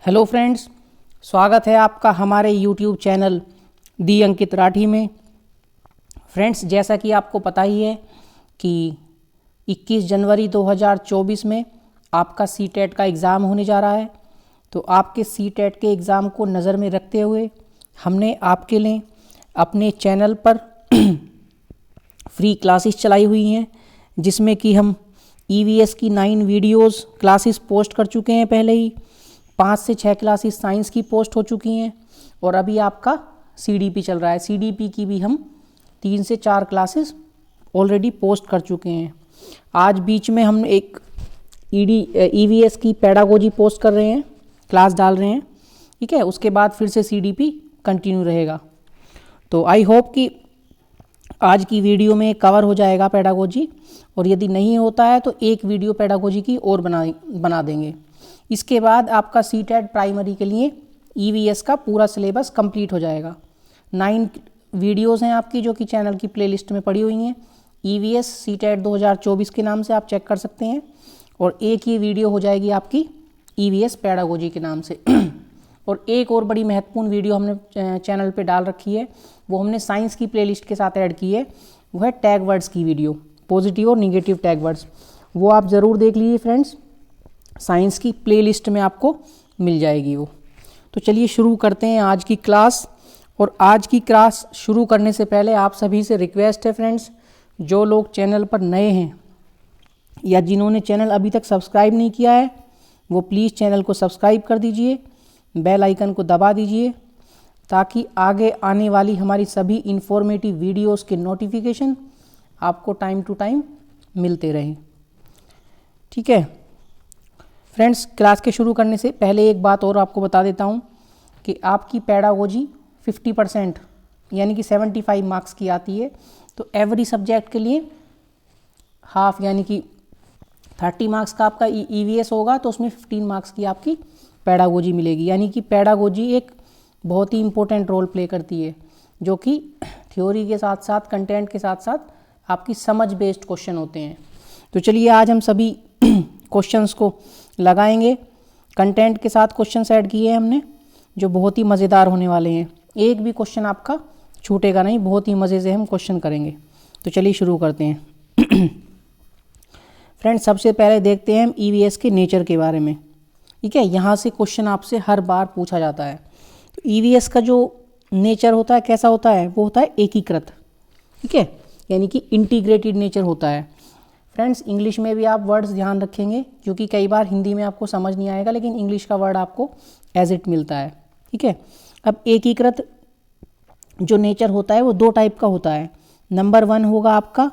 Hello friends, स्वागत है आपका हमारे यूट्यूब चैनल दी अंकित राठी में। फ्रेंड्स, जैसा कि आपको पता ही है कि 21 जनवरी 2024 में आपका सीटेट का एग्ज़ाम होने जा रहा है। तो आपके सीटेट के एग्ज़ाम को नज़र में रखते हुए हमने आपके लिए अपने चैनल पर फ्री क्लासेस चलाई हुई हैं, जिसमें कि हम ईवीएस की 9 वीडियोस क्लासेस पोस्ट कर चुके हैं। पहले ही 5 से 6 क्लासेस साइंस की पोस्ट हो चुकी हैं और अभी आपका सीडीपी चल रहा है। सीडीपी की भी हम 3 से 4 क्लासेस ऑलरेडी पोस्ट कर चुके हैं। आज बीच में हम एक ईवीएस की पेडागोजी पोस्ट कर रहे हैं, क्लास डाल रहे हैं, ठीक है। उसके बाद फिर से सीडीपी कंटिन्यू रहेगा। तो आई होप कि आज की वीडियो में कवर हो जाएगा पेडागोजी, और यदि नहीं होता है तो एक वीडियो पेडागोजी की और बना देंगे। इसके बाद आपका सीटेट प्राइमरी के लिए ईवीएस का पूरा सिलेबस कंप्लीट हो जाएगा। 9 वीडियोस हैं आपकी, जो कि चैनल की प्लेलिस्ट में पड़ी हुई हैं। ईवीएस सीटेट 2024 के नाम से आप चेक कर सकते हैं, और एक ही वीडियो हो जाएगी आपकी ईवीएस पेडागोजी के नाम से। और एक और बड़ी महत्वपूर्ण वीडियो हमने चैनल पे डाल रखी है, वो हमने साइंस की प्लेलिस्ट के साथ ऐड की है। वो है टैग वर्ड्स की वीडियो, पॉजिटिव और निगेटिव टैग वर्ड्स। वो आप ज़रूर देख लीजिए फ्रेंड्स, साइंस की प्लेलिस्ट में आपको मिल जाएगी वो। तो चलिए शुरू करते हैं आज की क्लास। और आज की क्लास शुरू करने से पहले आप सभी से रिक्वेस्ट है फ्रेंड्स, जो लोग चैनल पर नए हैं या जिन्होंने चैनल अभी तक सब्सक्राइब नहीं किया है, वो प्लीज़ चैनल को सब्सक्राइब कर दीजिए, बेल आइकन को दबा दीजिए, ताकि आगे आने वाली हमारी सभी इंफॉर्मेटिव वीडियोस के नोटिफिकेशन आपको टाइम टू टाइम मिलते रहें, ठीक है फ्रेंड्स। क्लास के शुरू करने से पहले एक बात और आपको बता देता हूँ कि आपकी पेडागोजी 50% यानी कि 75 मार्क्स की आती है। तो एवरी सब्जेक्ट के लिए हाफ यानी कि 30 मार्क्स का आपका ईवीएस होगा, तो उसमें 15 मार्क्स की आपकी पेडागोजी मिलेगी। यानी कि पेडागोजी एक बहुत ही इम्पोर्टेंट रोल प्ले करती है, जो कि थ्योरी के साथ साथ, कंटेंट के साथ साथ आपकी समझ बेस्ड क्वेश्चन होते हैं। तो चलिए आज हम सभी क्वेश्चंस को लगाएंगे। कंटेंट के साथ क्वेश्चंस ऐड किए हैं हमने, जो बहुत ही मज़ेदार होने वाले हैं। एक भी क्वेश्चन आपका छूटेगा नहीं, बहुत ही मज़े से हम क्वेश्चन करेंगे। तो चलिए शुरू करते हैं। फ्रेंड्स, सबसे पहले देखते हैं हम ईवीएस के नेचर के बारे में, ठीक है। यहाँ से क्वेश्चन आपसे हर बार पूछा जाता है। तो ईवीएस का जो नेचर होता है कैसा होता है, वो होता है एकीकृत, ठीक है, यानी कि इंटीग्रेटेड नेचर होता है। फ्रेंड्स, इंग्लिश में भी आप वर्ड्स ध्यान रखेंगे, क्योंकि कई बार हिंदी में आपको समझ नहीं आएगा, लेकिन इंग्लिश का वर्ड आपको एज इट मिलता है, ठीक है। अब एकीकृत जो नेचर होता है वो 2 टाइप का होता है। नंबर 1 होगा आपका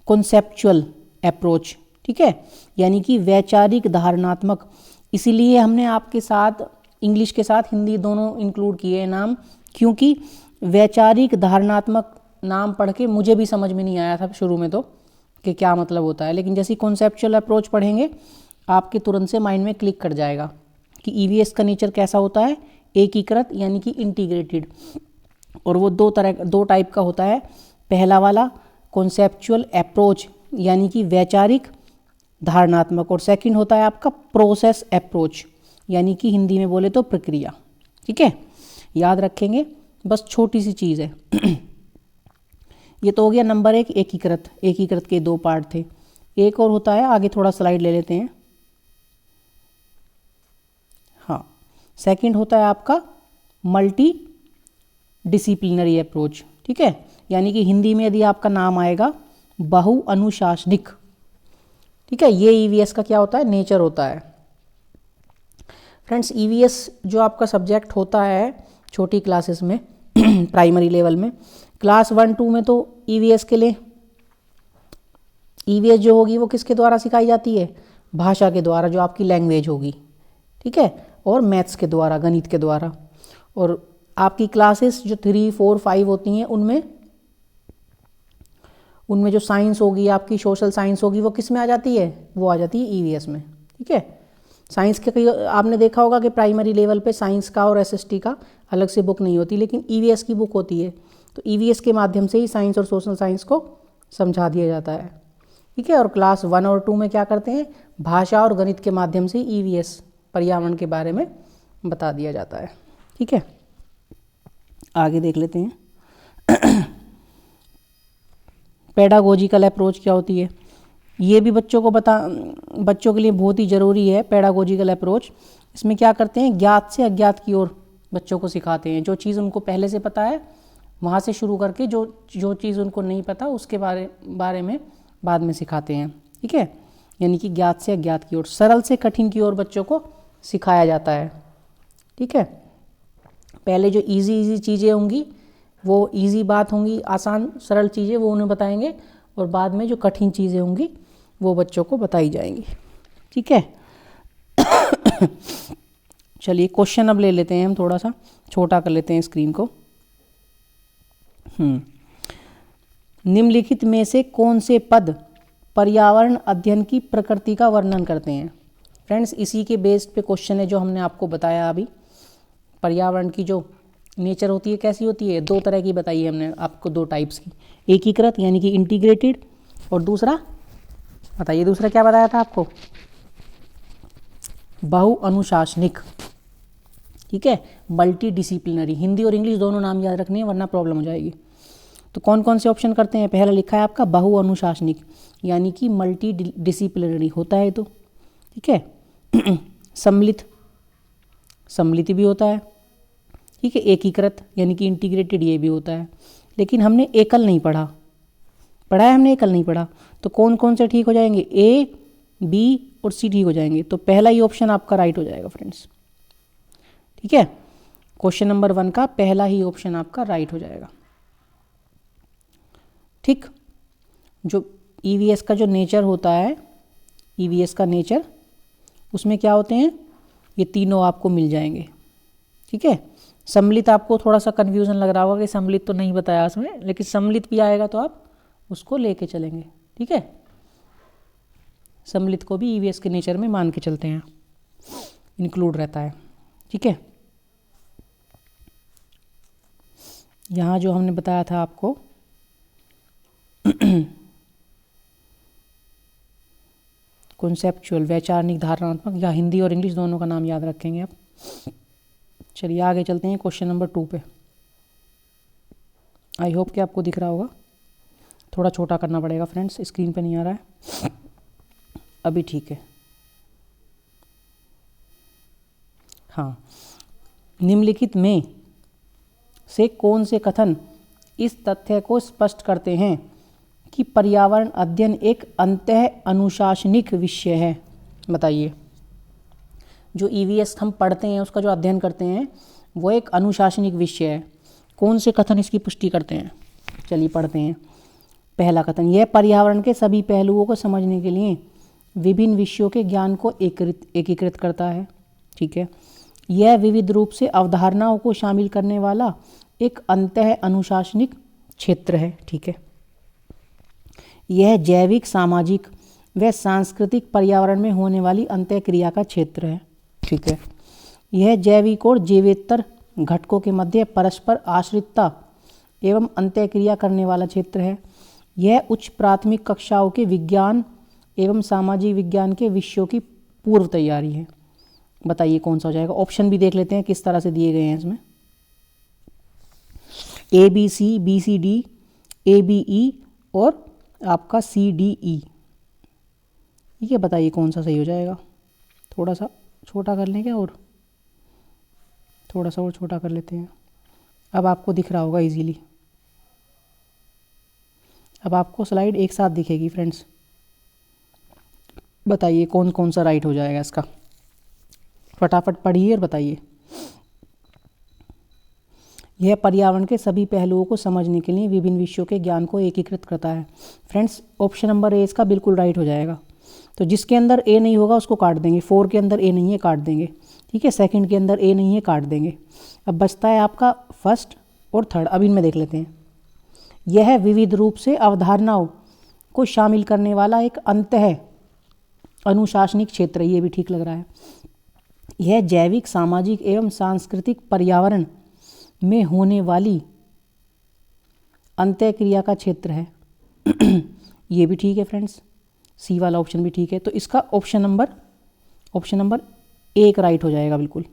कॉन्सेप्चुअल अप्रोच, ठीक है, यानी कि वैचारिक धारणात्मक। इसीलिए हमने आपके साथ इंग्लिश के साथ हिंदी दोनों इंक्लूड किए हैं नाम, क्योंकि वैचारिक धारणात्मक नाम पढ़ के मुझे भी समझ में नहीं आया था शुरू में तो कि क्या मतलब होता है, लेकिन जैसे कॉन्सेप्चुअल अप्रोच पढ़ेंगे आपके तुरंत से माइंड में क्लिक कर जाएगा कि ईवीएस का नेचर कैसा होता है, एकीकृत यानी कि इंटीग्रेटेड। और वो 2 टाइप का होता है। पहला वाला कॉन्सेप्चुअल अप्रोच यानी कि वैचारिक धारणात्मक, और सेकंड होता है आपका प्रोसेस अप्रोच यानी कि हिंदी में बोले तो प्रक्रिया, ठीक है। याद रखेंगे, बस छोटी सी चीज़ है। ये तो हो गया नंबर 1 एकीकृत। एकीकृत के 2 पार्ट थे। एक और होता है, आगे थोड़ा स्लाइड ले लेते हैं। हाँ, सेकंड होता है आपका मल्टी डिसिप्लिनरी अप्रोच, ठीक है, यानी कि हिंदी में यदि आपका नाम आएगा बहु अनुशासनिक, ठीक है। ये ईवीएस का क्या होता है, नेचर होता है। फ्रेंड्स, ईवीएस जो आपका सब्जेक्ट होता है छोटी क्लासेस में प्राइमरी लेवल में, क्लास 1-2 में तो ईवीएस के लिए ईवीएस जो होगी वो किसके द्वारा सिखाई जाती है, भाषा के द्वारा, जो आपकी लैंग्वेज होगी, ठीक है, और मैथ्स के द्वारा, गणित के द्वारा। और आपकी क्लासेस जो 3, 4, 5 होती हैं, उनमें जो साइंस होगी आपकी, सोशल साइंस होगी, वो किस में आ जाती है, वो आ जाती है ईवीएस में, ठीक है। साइंस के कई आपने देखा होगा कि प्राइमरी लेवल पे साइंस का और एसएसटी का अलग से बुक नहीं होती, लेकिन ईवीएस की बुक होती है। तो ईवीएस के माध्यम से ही साइंस और सोशल साइंस को समझा दिया जाता है, ठीक है। और क्लास 1 और 2 में क्या करते हैं, भाषा और गणित के माध्यम से ईवीएस पर्यावरण के बारे में बता दिया जाता है। ठीक है, आगे देख लेते हैं। पेडागोजिकल अप्रोच क्या होती है, ये भी बच्चों के लिए बहुत ही ज़रूरी है। पेडागोजिकल अप्रोच, इसमें क्या करते हैं, ज्ञात से अज्ञात की ओर बच्चों को सिखाते हैं। जो चीज़ उनको पहले से पता है वहाँ से शुरू करके जो चीज़ उनको नहीं पता उसके बारे में बाद में सिखाते हैं। ठीक है, यानी कि ज्ञात से अज्ञात की ओर, सरल से कठिन की ओर बच्चों को सिखाया जाता है। ठीक है, पहले जो इजी चीज़ें होंगी वो इजी बात होंगी, आसान सरल चीज़ें वो उन्हें बताएंगे, और बाद में जो कठिन चीज़ें होंगी वो बच्चों को बताई जाएंगी। ठीक है, चलिए क्वेश्चन अब ले लेते हैं, हम थोड़ा सा छोटा कर लेते हैं स्क्रीन को। निम्नलिखित में से कौन से पद पर्यावरण अध्ययन की प्रकृति का वर्णन करते हैं। फ्रेंड्स, इसी के बेस पे क्वेश्चन है जो हमने आपको बताया अभी। पर्यावरण की जो नेचर होती है कैसी होती है, दो तरह की बताई है हमने आपको, दो टाइप्स की, एकीकृत यानी कि इंटीग्रेटेड, और दूसरा बताइए दूसरा क्या बताया था आपको, बहु अनुशासनिक। ठीक है, मल्टी डिसिप्लिनरी। हिंदी और इंग्लिश दोनों नाम याद रखने हैं वरना प्रॉब्लम हो जाएगी। तो कौन कौन से ऑप्शन करते हैं, पहला लिखा है आपका बहु अनुशासनिक, यानी कि मल्टी डिसिप्लिनरी होता है तो। ठीक है, सम्मिलित भी होता है। ठीक है, एकीकृत यानी कि इंटीग्रेटेड ये भी होता है। लेकिन हमने एकल नहीं पढ़ा है, हमने एकल नहीं पढ़ा। तो कौन कौन से ठीक हो जाएंगे, ए, बी और सी ठीक हो जाएंगे। तो पहला ही ऑप्शन आपका राइट हो जाएगा फ्रेंड्स। ठीक है, क्वेश्चन नंबर 1 का पहला ही ऑप्शन आपका राइट हो जाएगा। ठीक, जो ईवीएस का जो नेचर होता है, ईवीएस का नेचर, उसमें क्या होते हैं, ये तीनों आपको मिल जाएंगे। ठीक है, सम्मिलित आपको थोड़ा सा कन्फ्यूजन लग रहा होगा कि सम्मिलित तो नहीं बताया उसमें, लेकिन सम्मिलित भी आएगा तो आप उसको लेके चलेंगे। ठीक है, सम्मिलित को भी ईवीएस के नेचर में मान के चलते हैं, इंक्लूड रहता है। ठीक है, यहाँ जो हमने बताया था आपको कॉन्सेप्चुअल, वैचारिक, धारणात्मक, या हिंदी और इंग्लिश दोनों का नाम याद रखेंगे आप। चलिए आगे चलते हैं क्वेश्चन नंबर 2 पे। आई होप कि आपको दिख रहा होगा, थोड़ा छोटा करना पड़ेगा फ्रेंड्स, स्क्रीन पे नहीं आ रहा है अभी। ठीक है, हाँ, निम्नलिखित में से कौन से कथन इस तथ्य को स्पष्ट करते हैं कि पर्यावरण अध्ययन एक अंतः अनुशासनिक विषय है। बताइए, जो ईवीएस हम पढ़ते हैं उसका जो अध्ययन करते हैं वो एक अनुशासनिक विषय है। कौन से कथन इसकी पुष्टि करते हैं, चलिए पढ़ते हैं। पहला कथन, यह पर्यावरण के सभी पहलुओं को समझने के लिए विभिन्न विषयों के ज्ञान को एकीकृत करता है। ठीक है, यह विविध रूप से अवधारणाओं को शामिल करने वाला एक अंतः अनुशासनिक क्षेत्र है। ठीक है, यह जैविक, सामाजिक व सांस्कृतिक पर्यावरण में होने वाली अंतःक्रिया का क्षेत्र है। ठीक है, यह जैविक और जैवेतर घटकों के मध्य परस्पर आश्रितता एवं अंतःक्रिया करने वाला क्षेत्र है। यह उच्च प्राथमिक कक्षाओं के विज्ञान एवं सामाजिक विज्ञान के विषयों की पूर्व तैयारी है। बताइए कौन सा हो जाएगा। ऑप्शन भी देख लेते हैं किस तरह से दिए गए हैं इसमें, A B C, B C D, A B E और आपका सी डी ई। ठीक है, बताइए कौन सा सही हो जाएगा। थोड़ा सा छोटा कर लें क्या, और थोड़ा सा और छोटा कर लेते हैं। अब आपको दिख रहा होगा इजीली, अब आपको स्लाइड एक साथ दिखेगी फ्रेंड्स। बताइए कौन कौन सा राइट हो जाएगा इसका, फटाफट पढ़िए और बताइए। यह पर्यावरण के सभी पहलुओं को समझने के लिए विभिन्न विषयों के ज्ञान को एकीकृत करता है। फ्रेंड्स, ऑप्शन नंबर ए इसका बिल्कुल राइट हो जाएगा। तो जिसके अंदर ए नहीं होगा उसको काट देंगे। 4 के अंदर ए नहीं है, काट देंगे। ठीक है, सेकंड के अंदर ए नहीं है, काट देंगे। अब बचता है आपका फर्स्ट और थर्ड। अब इनमें देख लेते हैं। यह विविध रूप से अवधारणाओं को शामिल करने वाला एक अंतः अनुशासनिक क्षेत्र, ये भी ठीक लग रहा है। यह जैविक, सामाजिक एवं सांस्कृतिक पर्यावरण में होने वाली अंतःक्रिया का क्षेत्र है। ये भी ठीक है फ्रेंड्स, सी वाला ऑप्शन भी ठीक है। तो इसका ऑप्शन नंबर 1 राइट हो जाएगा बिल्कुल।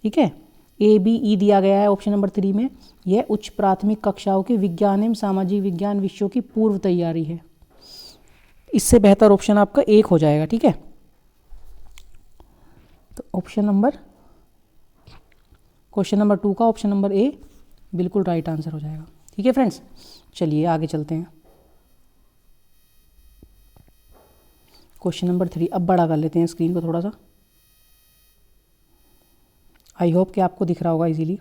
ठीक है। ए बी ई दिया गया है ऑप्शन नंबर 3 में, यह उच्च प्राथमिक कक्षाओं के विज्ञान एवं सामाजिक विज्ञान विषयों की पूर्व तैयारी है। इससे बेहतर ऑप्शन आपका 1 हो जाएगा। ठीक है, तो क्वेश्चन नंबर 2 का ऑप्शन नंबर ए बिल्कुल राइट आंसर हो जाएगा। ठीक है फ्रेंड्स, चलिए आगे चलते हैं। क्वेश्चन नंबर 3, अब बड़ा कर लेते हैं स्क्रीन को थोड़ा सा, आई होप कि आपको दिख रहा होगा इजीली।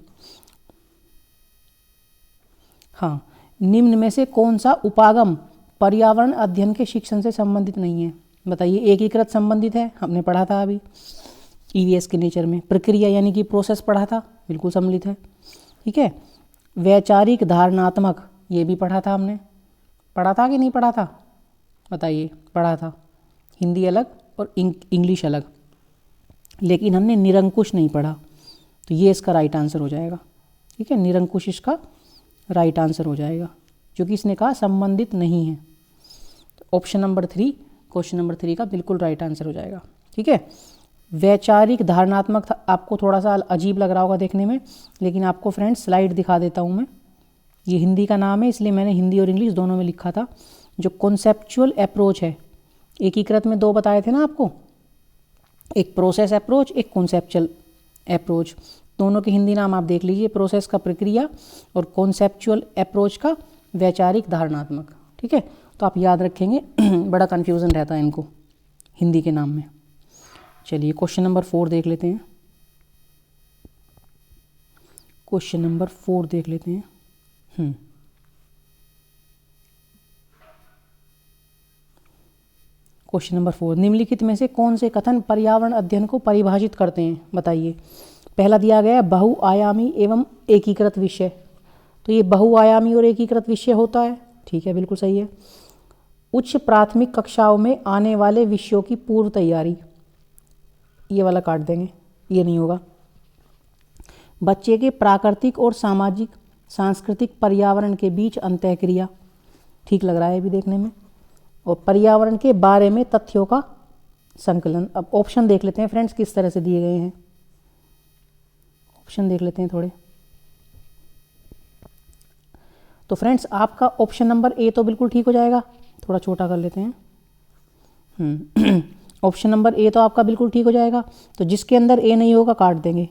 हाँ, निम्न में से कौन सा उपागम पर्यावरण अध्ययन के शिक्षण से संबंधित नहीं है? बताइए। एकीकृत संबंधित है, हमने पढ़ा था अभी ईवीएस के नेचर में। प्रक्रिया यानी कि प्रोसेस पढ़ा था, बिल्कुल सम्मिलित है। ठीक है। वैचारिक धारणात्मक, ये भी पढ़ा था हमने, पढ़ा था कि नहीं पढ़ा था? बताइए। पढ़ा था। हिंदी अलग और इंग्लिश अलग, लेकिन हमने निरंकुश नहीं पढ़ा, तो ये इसका राइट आंसर हो जाएगा। ठीक है, निरंकुश इसका राइट आंसर हो जाएगा, जो कि इसने कहा संबंधित नहीं है। तो ऑप्शन नंबर 3, क्वेश्चन नंबर 3 का बिल्कुल राइट आंसर हो जाएगा। ठीक है। वैचारिक धारणात्मक आपको थोड़ा सा अजीब लग रहा होगा देखने में, लेकिन आपको फ्रेंड्स स्लाइड दिखा देता हूँ मैं। ये हिंदी का नाम है, इसलिए मैंने हिंदी और इंग्लिश दोनों में लिखा था। जो कॉन्सेप्चुअल अप्रोच है, एकीकृत में 2 बताए थे ना आपको, एक प्रोसेस अप्रोच, एक कॉन्सेप्चुअल अप्रोच। दोनों के हिंदी नाम आप देख लीजिए, प्रोसेस का प्रक्रिया और कॉन्सेप्चुअल अप्रोच का वैचारिक धारणात्मक। ठीक है, तो आप याद रखेंगे, बड़ा कन्फ्यूज़न रहता है इनको हिंदी के नाम में। चलिए क्वेश्चन नंबर 4 देख लेते हैं। क्वेश्चन नंबर 4 देख लेते हैं। क्वेश्चन नंबर 4, निम्नलिखित में से कौन से कथन पर्यावरण अध्ययन को परिभाषित करते हैं? बताइए। पहला दिया गया है बहुआयामी एवं एकीकृत विषय, तो ये बहुआयामी और एकीकृत विषय होता है। ठीक है, बिल्कुल सही है। उच्च प्राथमिक कक्षाओं में आने वाले विषयों की पूर्व तैयारी, ये वाला काट देंगे, ये नहीं होगा। बच्चे के प्राकृतिक और सामाजिक सांस्कृतिक पर्यावरण के बीच अंतःक्रिया, ठीक लग रहा है भी देखने में। और पर्यावरण के बारे में तथ्यों का संकलन। अब ऑप्शन देख लेते हैं फ्रेंड्स किस तरह से दिए गए हैं, ऑप्शन देख लेते हैं थोड़े। तो फ्रेंड्स आपका ऑप्शन नंबर ए तो बिल्कुल ठीक हो जाएगा, थोड़ा छोटा कर लेते हैं। ऑप्शन नंबर ए तो आपका बिल्कुल ठीक हो जाएगा, तो जिसके अंदर ए नहीं होगा काट देंगे।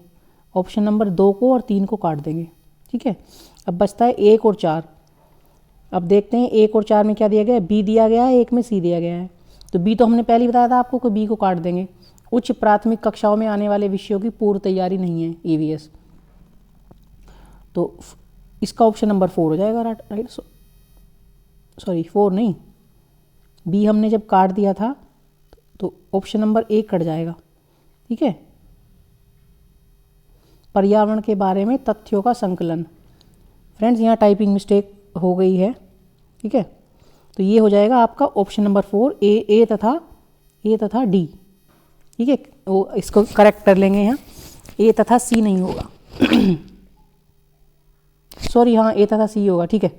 ऑप्शन नंबर 2 को और 3 को काट देंगे। ठीक है, अब बचता है 1 और 4। अब देखते हैं 1 और 4 में क्या दिया गया है। बी दिया गया है, 1 में सी दिया गया है। तो बी तो हमने पहले ही बताया था आपको कि बी को काट देंगे। उच्च प्राथमिक कक्षाओं में आने वाले विषयों की पूर्व तैयारी नहीं है ईवीएस, तो इसका ऑप्शन नंबर 4 हो जाएगा राइट। सॉरी 4 नहीं, बी हमने जब काट दिया था तो ऑप्शन नंबर 1 कट जाएगा। ठीक है, पर्यावरण के बारे में तथ्यों का संकलन। फ्रेंड्स यहाँ टाइपिंग मिस्टेक हो गई है। ठीक है, तो ये हो जाएगा आपका ऑप्शन नंबर 4, ए तथा डी। ठीक है, वो इसको करेक्ट कर लेंगे यहाँ, ए तथा सी नहीं होगा। सॉरी, हाँ ए तथा सी होगा। ठीक है,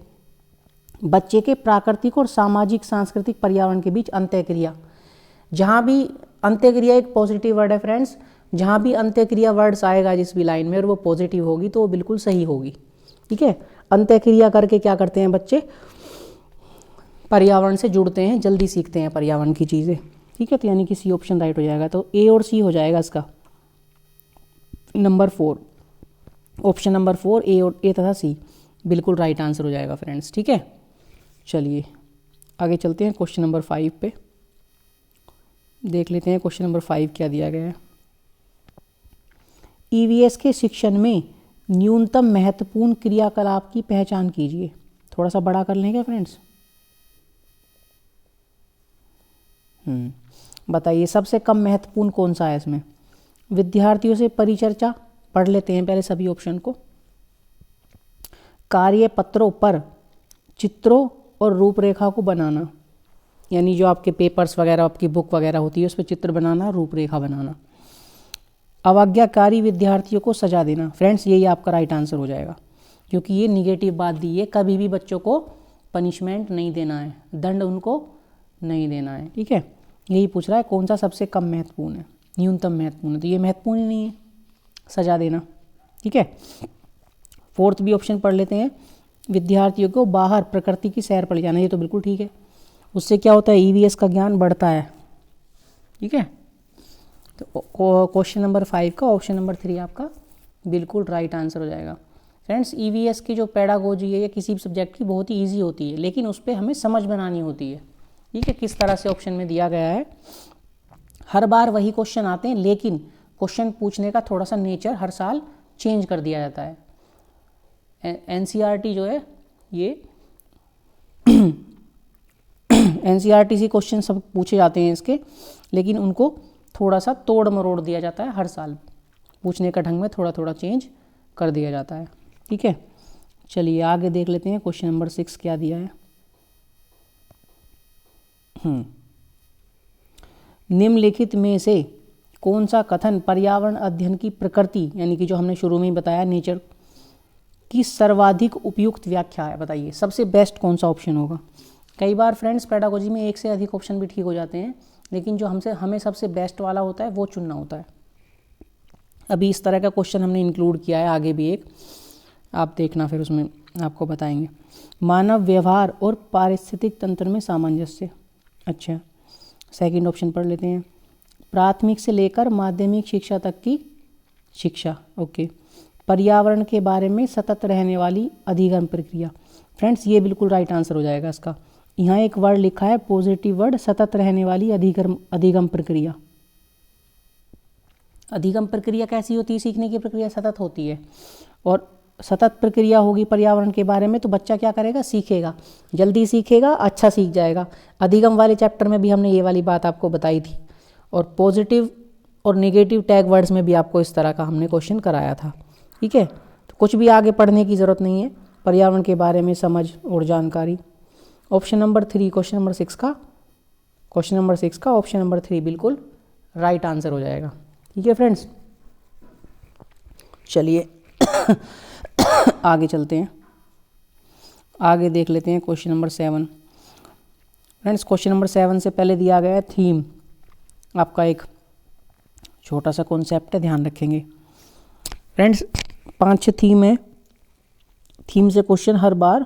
बच्चे के प्राकृतिक और सामाजिक सांस्कृतिक पर्यावरण के बीच अंतःक्रिया। जहाँ भी अंत्यक्रिया एक पॉजिटिव वर्ड है फ्रेंड्स, जहाँ भी अंत्यक्रिया वर्ड्स आएगा जिस भी लाइन में और वो पॉजिटिव होगी तो वो बिल्कुल सही होगी। ठीक है, अंत्यक्रिया करके क्या करते हैं बच्चे, पर्यावरण से जुड़ते हैं, जल्दी सीखते हैं पर्यावरण की चीज़ें। ठीक है, तो यानी कि सी ऑप्शन राइट हो जाएगा। तो ए और सी हो जाएगा इसका नंबर 4, ऑप्शन नंबर 4 ए तथा सी बिल्कुल राइट आंसर हो जाएगा फ्रेंड्स। ठीक है, चलिए आगे चलते हैं क्वेश्चन नंबर 5 पे, देख लेते हैं क्वेश्चन नंबर 5 क्या दिया गया है। ईवीएस के शिक्षण में न्यूनतम महत्वपूर्ण क्रियाकलाप की पहचान कीजिए। थोड़ा सा बड़ा कर लें क्या फ्रेंड्स? बताइए सबसे कम महत्वपूर्ण कौन सा है इसमें? विद्यार्थियों से परिचर्चा, पढ़ लेते हैं पहले सभी ऑप्शन को। कार्य पत्रों पर चित्रों और रूपरेखा को बनाना, यानी जो आपके पेपर्स वगैरह, आपकी बुक वगैरह होती है उस पर चित्र बनाना, रूपरेखा बनाना। अवज्ञाकारी विद्यार्थियों को सजा देना। फ्रेंड्स यही आपका राइट आंसर हो जाएगा, क्योंकि ये निगेटिव बात दी है, कभी भी बच्चों को पनिशमेंट नहीं देना है, दंड उनको नहीं देना है। ठीक है, यही पूछ रहा है कौन सा सबसे कम महत्वपूर्ण है, न्यूनतम महत्वपूर्ण है, तो ये महत्वपूर्ण ही नहीं है, सजा देना। ठीक है, फोर्थ भी ऑप्शन पढ़ लेते हैं, विद्यार्थियों को बाहर प्रकृति की सैर पर ले जाना। ये तो बिल्कुल ठीक है, उससे क्या होता है, ईवीएस का ज्ञान बढ़ता है। ठीक है, तो क्वेश्चन नंबर 5 का ऑप्शन नंबर 3 आपका बिल्कुल राइट आंसर हो जाएगा। फ्रेंड्स, ईवीएस की जो पेडागोजी है या किसी भी सब्जेक्ट की बहुत ही ईजी होती है, लेकिन उस पर हमें समझ बनानी होती है। ठीक है, किस तरह से ऑप्शन में दिया गया है, हर बार वही क्वेश्चन आते हैं, लेकिन क्वेश्चन पूछने का थोड़ा सा नेचर हर साल चेंज कर दिया जाता है। एनसीईआरटी जो है ये एनसीईआरटी से क्वेश्चन सब पूछे जाते हैं इसके, लेकिन उनको थोड़ा सा तोड़ मरोड़ दिया जाता है, हर साल पूछने का ढंग में थोड़ा थोड़ा चेंज कर दिया जाता है। ठीक है, चलिए आगे देख लेते हैं क्वेश्चन नंबर 6 क्या दिया है। निम्नलिखित में से कौन सा कथन पर्यावरण अध्ययन की प्रकृति, यानी कि जो हमने शुरू में ही बताया नेचर की सर्वाधिक उपयुक्त व्याख्या है? बताइए सबसे बेस्ट कौन सा ऑप्शन होगा। कई बार फ्रेंड्स पेडागोजी में एक से अधिक ऑप्शन भी ठीक हो जाते हैं, लेकिन जो हमें सबसे बेस्ट वाला होता है वो चुनना होता है। अभी इस तरह का क्वेश्चन हमने इंक्लूड किया है, आगे भी एक आप देखना, फिर उसमें आपको बताएंगे। मानव व्यवहार और पारिस्थितिक तंत्र में सामंजस्य। अच्छा, सेकंड ऑप्शन पढ़ लेते हैं, प्राथमिक से लेकर माध्यमिक शिक्षा तक की शिक्षा। ओके, पर्यावरण के बारे में सतत रहने वाली अधिगम प्रक्रिया। फ्रेंड्स, ये बिल्कुल राइट आंसर हो जाएगा इसका। यहाँ एक वर्ड लिखा है पॉजिटिव वर्ड, सतत रहने वाली अधिगम प्रक्रिया। अधिगम प्रक्रिया कैसी होती है? सीखने की प्रक्रिया सतत होती है, और सतत प्रक्रिया होगी पर्यावरण के बारे में तो बच्चा क्या करेगा, सीखेगा, जल्दी सीखेगा, अच्छा सीख जाएगा। अधिगम वाले चैप्टर में भी हमने ये वाली बात आपको बताई थी, और पॉजिटिव और नेगेटिव टैग वर्ड्स में भी आपको इस तरह का हमने क्वेश्चन कराया था। ठीक है, तो कुछ भी आगे पढ़ने की ज़रूरत नहीं है, पर्यावरण के बारे में समझ और जानकारी। ऑप्शन नंबर 3 क्वेश्चन नंबर 6 का ऑप्शन नंबर 3 बिल्कुल राइट आंसर हो जाएगा। ठीक है फ्रेंड्स, चलिए आगे चलते हैं, आगे देख लेते हैं question number 7। Friends, question number 7 से पहले दिया गया है थीम, आपका एक छोटा सा कॉन्सेप्ट है, ध्यान रखेंगे। फ्रेंड्स, 5-6 थीम है, थीम से क्वेश्चन हर बार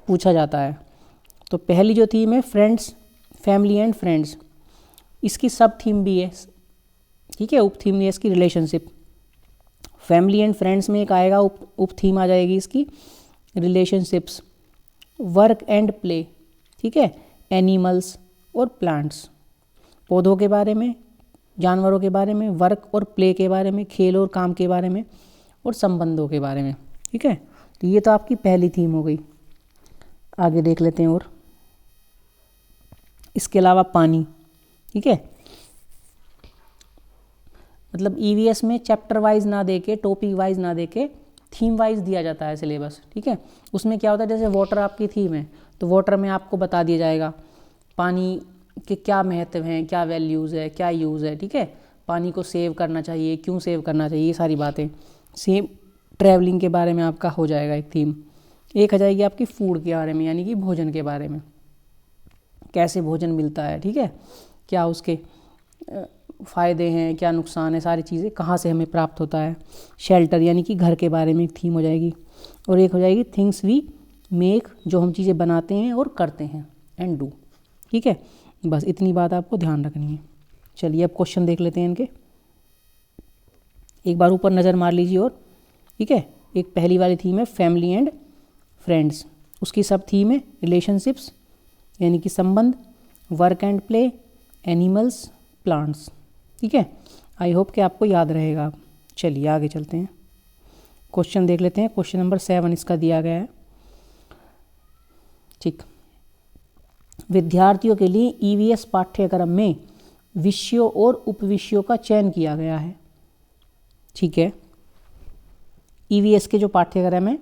पूछा जाता है। तो पहली जो थीम है फ्रेंड्स, फैमिली एंड फ्रेंड्स, इसकी सब थीम भी है। ठीक है, उप थीम है इसकी रिलेशनशिप। फैमिली एंड फ्रेंड्स में एक आएगा उप थीम आ जाएगी इसकी रिलेशनशिप्स, वर्क एंड प्ले। ठीक है, एनिमल्स और प्लांट्स, पौधों के बारे में, जानवरों के बारे में, वर्क और प्ले के बारे में, खेल और काम के बारे में, और संबंधों के बारे में। ठीक है, तो ये तो आपकी पहली थीम हो गई। आगे देख लेते हैं, और इसके अलावा पानी। ठीक है, मतलब ईवीएस में चैप्टर वाइज ना देके, टॉपिक वाइज ना देके, थीम वाइज दिया जाता है सिलेबस। ठीक है, उसमें क्या होता है, जैसे वाटर आपकी थीम है तो वाटर में आपको बता दिया जाएगा पानी के क्या महत्व हैं, क्या वैल्यूज़ है, क्या यूज़ है। ठीक है, पानी को सेव करना चाहिए, क्यों सेव करना चाहिए, ये सारी बातें। सेम ट्रैवलिंग के बारे में आपका हो जाएगा एक थीम। एक आ जाएगी आपकी फूड के बारे में, यानी कि भोजन के बारे में, कैसे भोजन मिलता है। ठीक है, क्या उसके फ़ायदे हैं, क्या नुकसान है, सारी चीज़ें कहाँ से हमें प्राप्त होता है। शेल्टर यानी कि घर के बारे में एक थीम हो जाएगी, और एक हो जाएगी थिंग्स वी मेक, जो हम चीज़ें बनाते हैं और करते हैं, एंड डू। ठीक है, बस इतनी बात आपको ध्यान रखनी है। चलिए अब क्वेश्चन देख लेते हैं इनके, एक बार ऊपर नज़र मार लीजिए। और ठीक है, एक पहली वाली थीम है फैमिली एंड फ्रेंड्स, उसकी सब थीम है रिलेशनशिप्स यानी कि संबंध, work and play, animals, plants. ठीक है, आई होप कि आपको याद रहेगा। चलिए आगे चलते हैं, क्वेश्चन देख लेते हैं। क्वेश्चन नंबर 7 इसका दिया गया है। ठीक, विद्यार्थियों के लिए ईवीएस पाठ्यक्रम में विषयों और उपविषयों का चयन किया गया है। ठीक है, ईवीएस के जो पाठ्यक्रम है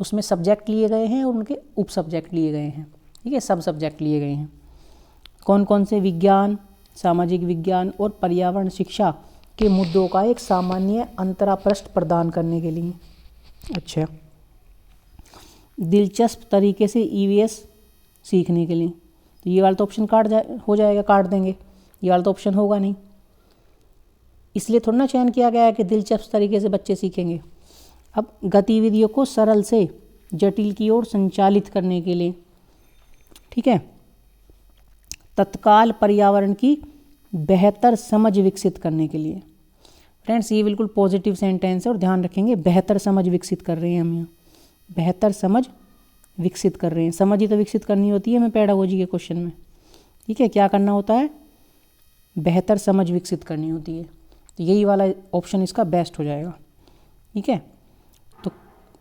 उसमें सब्जेक्ट लिए गए हैं और उनके उप सब्जेक्ट लिए गए हैं। ठीक है, सब सब्जेक्ट लिए गए हैं। कौन कौन से? विज्ञान, सामाजिक विज्ञान और पर्यावरण शिक्षा के मुद्दों का एक सामान्य अंतरापृष्ठ प्रदान करने के लिए। अच्छा, दिलचस्प तरीके से ईवीएस सीखने के लिए। तो ये वाला तो ऑप्शन काट हो जाएगा, काट देंगे, ये वाला तो ऑप्शन होगा नहीं। इसलिए थोड़ा ना चयन किया गया है कि दिलचस्प तरीके से बच्चे सीखेंगे। अब गतिविधियों को सरल से जटिल की ओर संचालित करने के लिए, ठीक है, तत्काल पर्यावरण की बेहतर समझ विकसित करने के लिए। फ्रेंड्स ये बिल्कुल पॉजिटिव सेंटेंस है और ध्यान रखेंगे बेहतर समझ विकसित कर रहे हैं हम यहाँ, बेहतर समझ विकसित कर रहे हैं। समझ ही तो विकसित करनी होती है हमें पेडागोजी के क्वेश्चन में, ठीक है। क्या करना होता है? बेहतर समझ विकसित करनी होती है। तो यही वाला ऑप्शन इसका बेस्ट हो जाएगा, ठीक है। तो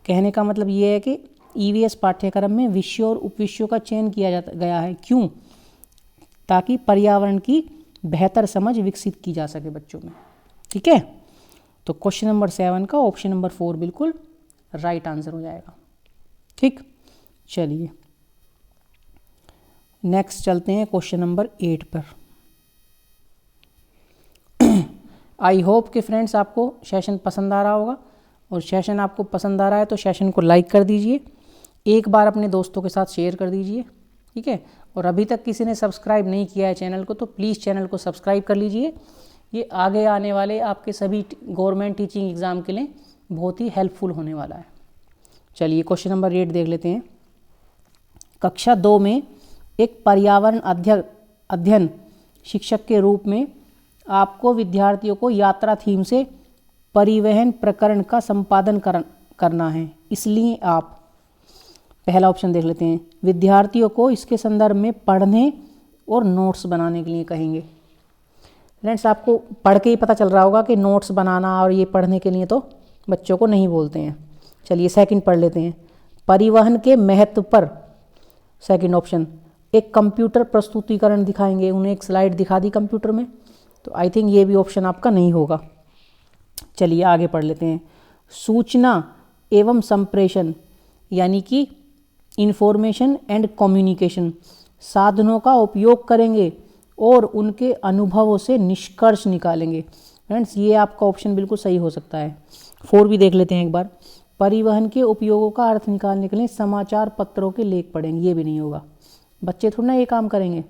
कहने का मतलब ये है कि ईवीएस पाठ्यक्रम में विषयों और उपविषयों का चयन किया गया है। क्यों? ताकि पर्यावरण की बेहतर समझ विकसित की जा सके बच्चों में, ठीक है। तो क्वेश्चन नंबर 7 का ऑप्शन नंबर 4 बिल्कुल राइट आंसर हो जाएगा, ठीक। चलिए नेक्स्ट चलते हैं क्वेश्चन नंबर 8 पर। आई होप कि फ्रेंड्स आपको सेशन पसंद आ रहा होगा, और सेशन आपको पसंद आ रहा है तो सेशन को लाइक कर दीजिए, एक बार अपने दोस्तों के साथ शेयर कर दीजिए, ठीक है। और अभी तक किसी ने सब्सक्राइब नहीं किया है चैनल को तो प्लीज़ चैनल को सब्सक्राइब कर लीजिए। ये आगे आने वाले आपके सभी गवर्नमेंट टीचिंग एग्ज़ाम के लिए बहुत ही हेल्पफुल होने वाला है। चलिए क्वेश्चन नंबर 8 देख लेते हैं। कक्षा 2 में एक पर्यावरण अध्ययन शिक्षक के रूप में आपको विद्यार्थियों को यात्रा थीम से परिवहन प्रकरण का संपादन करना है। इसलिए आप पहला ऑप्शन देख लेते हैं, विद्यार्थियों को इसके संदर्भ में पढ़ने और नोट्स बनाने के लिए कहेंगे। फ्रेंड्स आपको पढ़ के ही पता चल रहा होगा कि नोट्स बनाना और ये पढ़ने के लिए तो बच्चों को नहीं बोलते हैं। चलिए सेकंड पढ़ लेते हैं, परिवहन के महत्व पर सेकंड ऑप्शन एक कंप्यूटर प्रस्तुतिकरण दिखाएंगे। उन्हें एक स्लाइड दिखा दी कंप्यूटर में, तो आई थिंक ये भी ऑप्शन आपका नहीं होगा। चलिए आगे पढ़ लेते हैं, सूचना एवं संप्रेषण यानी कि इंफॉर्मेशन एंड कम्युनिकेशन साधनों का उपयोग करेंगे और उनके अनुभवों से निष्कर्ष निकालेंगे। फ्रेंड्स ये आपका ऑप्शन बिल्कुल सही हो सकता है। 4 भी देख लेते हैं एक बार, परिवहन के उपयोगों का अर्थ निकालने के लिए समाचार पत्रों के लेख पढ़ेंगे। ये भी नहीं होगा, बच्चे थोड़ा ना ये काम करेंगे।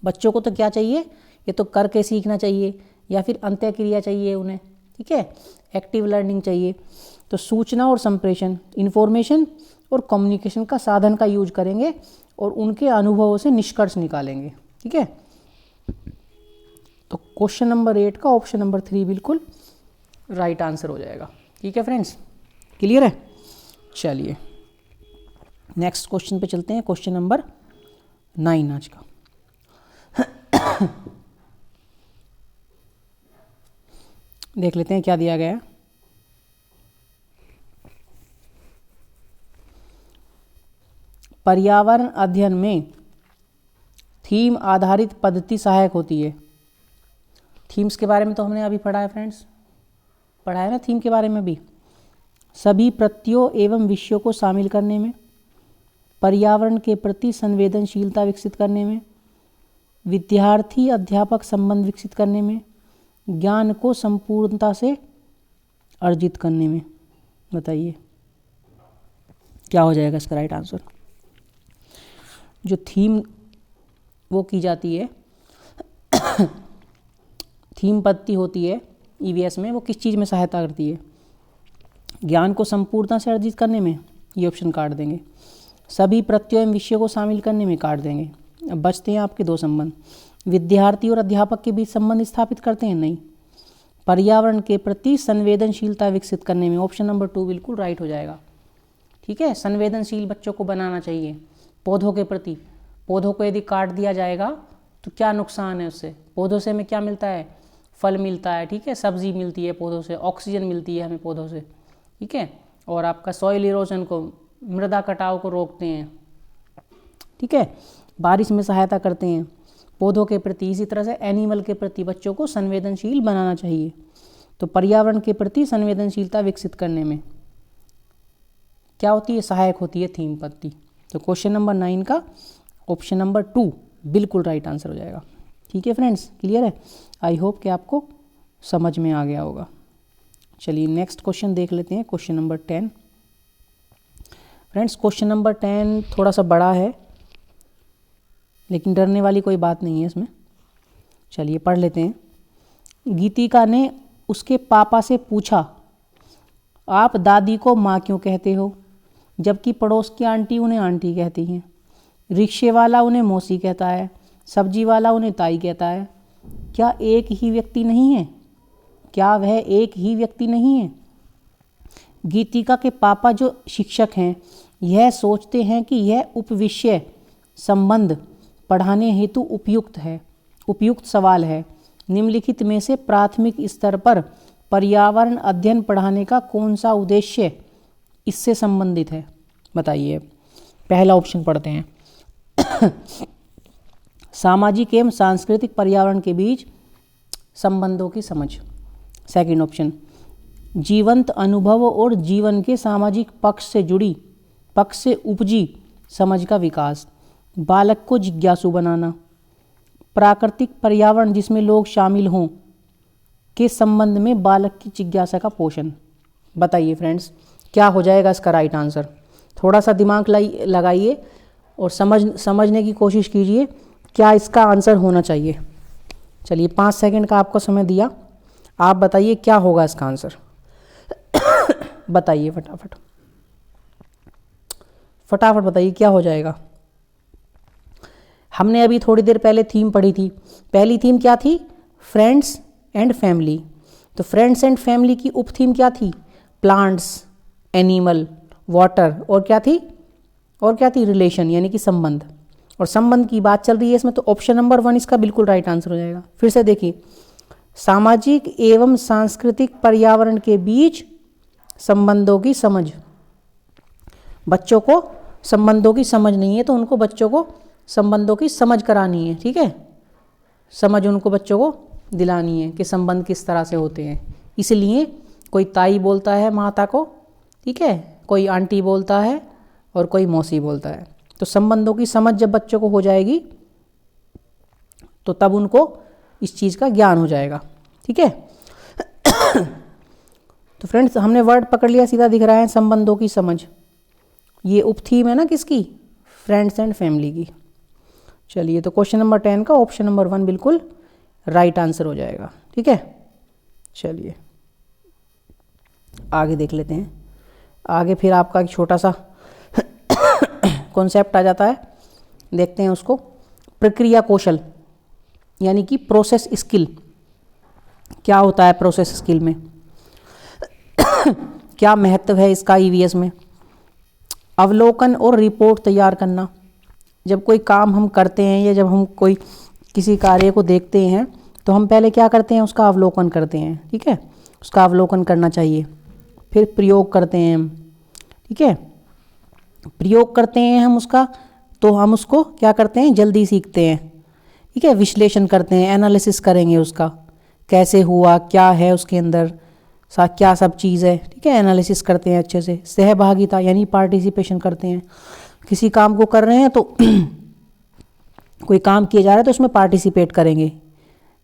बच्चों को तो क्या चाहिए, ये तो करके सीखना चाहिए या फिर अंत्य क्रिया चाहिए उन्हें, ठीक है, एक्टिव लर्निंग चाहिए। तो सूचना और संप्रेषण, इंफॉर्मेशन और कम्युनिकेशन का साधन का यूज करेंगे और उनके अनुभवों से निष्कर्ष निकालेंगे, ठीक है। तो क्वेश्चन नंबर 8 का ऑप्शन नंबर 3 बिल्कुल राइट आंसर हो जाएगा, ठीक है फ्रेंड्स, क्लियर है। चलिए नेक्स्ट क्वेश्चन पे चलते हैं, क्वेश्चन नंबर 9 आज का। देख लेते हैं क्या दिया गया है। पर्यावरण अध्ययन में थीम आधारित पद्धति सहायक होती है। थीम्स के बारे में तो हमने अभी पढ़ा है फ्रेंड्स, पढ़ा है ना थीम के बारे में भी। सभी प्रत्ययों एवं विषयों को शामिल करने में, पर्यावरण के प्रति संवेदनशीलता विकसित करने में, विद्यार्थी अध्यापक संबंध विकसित करने में, ज्ञान को संपूर्णता से अर्जित करने में। बताइए क्या हो जाएगा इसका राइट आंसर। जो थीम वो की जाती है थीम पद्धति होती है ईवीएस में, वो किस चीज़ में सहायता करती है? ज्ञान को संपूर्णता से अर्जित करने में, ये ऑप्शन काट देंगे। सभी प्रत्ययों एवं विषयों को शामिल करने में काट देंगे। अब बचते हैं आपके 2 संबंध, विद्यार्थी और अध्यापक के बीच संबंध स्थापित करते हैं, नहीं। पर्यावरण के प्रति संवेदनशीलता विकसित करने में, ऑप्शन नंबर 2 बिल्कुल राइट हो जाएगा, ठीक है। संवेदनशील बच्चों को बनाना चाहिए पौधों के प्रति। पौधों को यदि काट दिया जाएगा तो क्या नुकसान है उससे? पौधों से हमें क्या मिलता है? फल मिलता है, ठीक है, सब्जी मिलती है पौधों से, ऑक्सीजन मिलती है हमें पौधों से, ठीक है। और आपका सॉइल इरोजन को, मृदा कटाव को रोकते हैं, ठीक है, बारिश में सहायता करते हैं पौधों के प्रति। इसी तरह से एनिमल के प्रति बच्चों को संवेदनशील बनाना चाहिए। तो पर्यावरण के प्रति संवेदनशीलता विकसित करने में क्या होती है? सहायक होती है थीम पद्धति। तो क्वेश्चन नंबर 9 का ऑप्शन नंबर 2 बिल्कुल राइट आंसर हो जाएगा, ठीक है फ्रेंड्स, क्लियर है। आई होप कि आपको समझ में आ गया होगा। चलिए नेक्स्ट क्वेश्चन देख लेते हैं, question number 10। Friends question number 10 थोड़ा सा बड़ा है, लेकिन डरने वाली कोई बात नहीं है इसमें। चलिए पढ़ लेते हैं। गीतिका ने उसके पापा से पूछा, आप दादी को माँ क्यों कहते हो, जबकि पड़ोस की आंटी उन्हें आंटी कहती हैं। रिक्शे वाला उन्हें मौसी कहता है, सब्जी वाला उन्हें ताई कहता है। क्या एक ही व्यक्ति नहीं है? क्या वह एक ही व्यक्ति नहीं है? गीतिका के पापा जो शिक्षक हैं यह सोचते हैं कि यह उपविषय संबंध पढ़ाने हेतु उपयुक्त सवाल है। निम्नलिखित में से प्राथमिक स्तर पर पर्यावरण अध्ययन पढ़ाने का कौन सा उद्देश्य इससे संबंधित है? बताइए। पहला ऑप्शन पढ़ते हैं। सामाजिक एवं सांस्कृतिक पर्यावरण के बीच संबंधों की समझ। सेकंड ऑप्शन, जीवंत अनुभव और जीवन के सामाजिक पक्ष से उपजी समझ का विकास। बालक को जिज्ञासु बनाना। प्राकृतिक पर्यावरण जिसमें लोग शामिल हों के संबंध में बालक की जिज्ञासा का पोषण। बताइए फ्रेंड्स, क्या हो जाएगा इसका राइट आंसर? थोड़ा सा दिमाग लगाइए और समझने की कोशिश कीजिए क्या इसका आंसर होना चाहिए। चलिए 5 सेकंड का आपको समय दिया, आप बताइए क्या होगा इसका आंसर। बताइए फटाफट बताइए क्या हो जाएगा। हमने अभी थोड़ी देर पहले थीम पढ़ी थी। पहली थीम क्या थी? Friends and family. तो फ्रेंड्स एंड फैमिली की उप थीम क्या थी? Plants, animal, water. और क्या थी? रिलेशन यानी कि संबंध। और संबंध की बात चल रही है इसमें, तो ऑप्शन नंबर 1 इसका बिल्कुल राइट आंसर हो जाएगा। फिर से देखिए, सामाजिक एवं सांस्कृतिक पर्यावरण के बीच संबंधों की समझ। बच्चों को संबंधों की समझ नहीं है तो उनको बच्चों को संबंधों की समझ करानी है। ठीक है, समझ उनको बच्चों को दिलानी है कि संबंध किस तरह से होते हैं। इसलिए कोई ताई बोलता है माता को, ठीक है, कोई आंटी बोलता है और कोई मौसी बोलता है। तो संबंधों की समझ जब बच्चों को हो जाएगी तो तब उनको इस चीज़ का ज्ञान हो जाएगा। ठीक है। तो फ्रेंड्स, हमने वर्ड पकड़ लिया, सीधा दिख रहा है संबंधों की समझ। ये उप थीम है ना किसकी? फ्रेंड्स एंड फैमिली की। चलिए, तो क्वेश्चन नंबर 10 का ऑप्शन नंबर 1 बिल्कुल राइट आंसर हो जाएगा। ठीक है, चलिए आगे देख लेते हैं। आगे फिर आपका एक छोटा सा कॉन्सेप्ट आ जाता है, देखते हैं उसको। प्रक्रिया कौशल यानी कि प्रोसेस स्किल। क्या होता है प्रोसेस स्किल में? क्या महत्व है इसका ईवीएस में? अवलोकन और रिपोर्ट तैयार करना। जब कोई काम हम करते हैं या जब हम कोई किसी कार्य को देखते हैं तो हम पहले क्या करते हैं? उसका अवलोकन करते हैं। ठीक है, उसका अवलोकन करना चाहिए। फिर प्रयोग करते हैं हम। ठीक है, प्रयोग करते हैं हम उसका, तो हम उसको क्या करते हैं? जल्दी सीखते हैं। ठीक है, विश्लेषण करते हैं, एनालिसिस करेंगे उसका, कैसे हुआ, क्या है उसके अंदर, क्या सब चीज़ है। ठीक है, एनालिसिस करते हैं अच्छे से। सहभागिता यानी पार्टिसिपेशन करते हैं। किसी काम को कर रहे हैं तो कोई काम किया जा रहा है तो उसमें पार्टिसिपेट करेंगे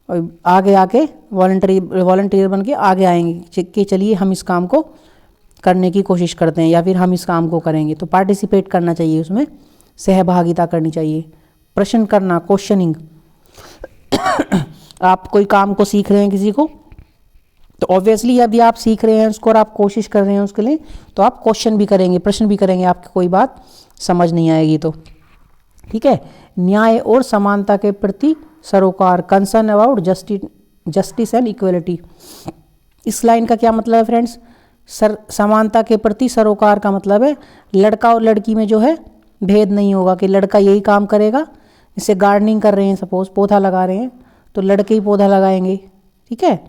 और आगे आके वॉलंटियर बन के आगे आएंगे कि चलिए हम इस काम को करने की कोशिश करते हैं या फिर हम इस काम को करेंगे। तो पार्टिसिपेट करना चाहिए, उसमें सहभागिता करनी चाहिए। प्रश्न करना, क्वेश्चनिंग। आप कोई काम को सीख रहे हैं किसी को, तो ऑब्वियसली अभी आप सीख रहे हैं उसको और आप कोशिश कर रहे हैं उसके लिए, तो आप क्वेश्चन भी करेंगे, प्रश्न भी करेंगे। आपकी कोई बात समझ नहीं आएगी तो। ठीक है, न्याय और समानता के प्रति सरोकार, concern about justice and equality. इस लाइन का क्या मतलब है फ्रेंड्स? समानता के प्रति सरोकार का मतलब है लड़का और लड़की में जो है भेद नहीं होगा कि लड़का यही काम करेगा। जैसे गार्डनिंग कर रहे हैं, सपोज पौधा लगा रहे हैं तो लड़के ही पौधा लगाएंगे। ठीक है,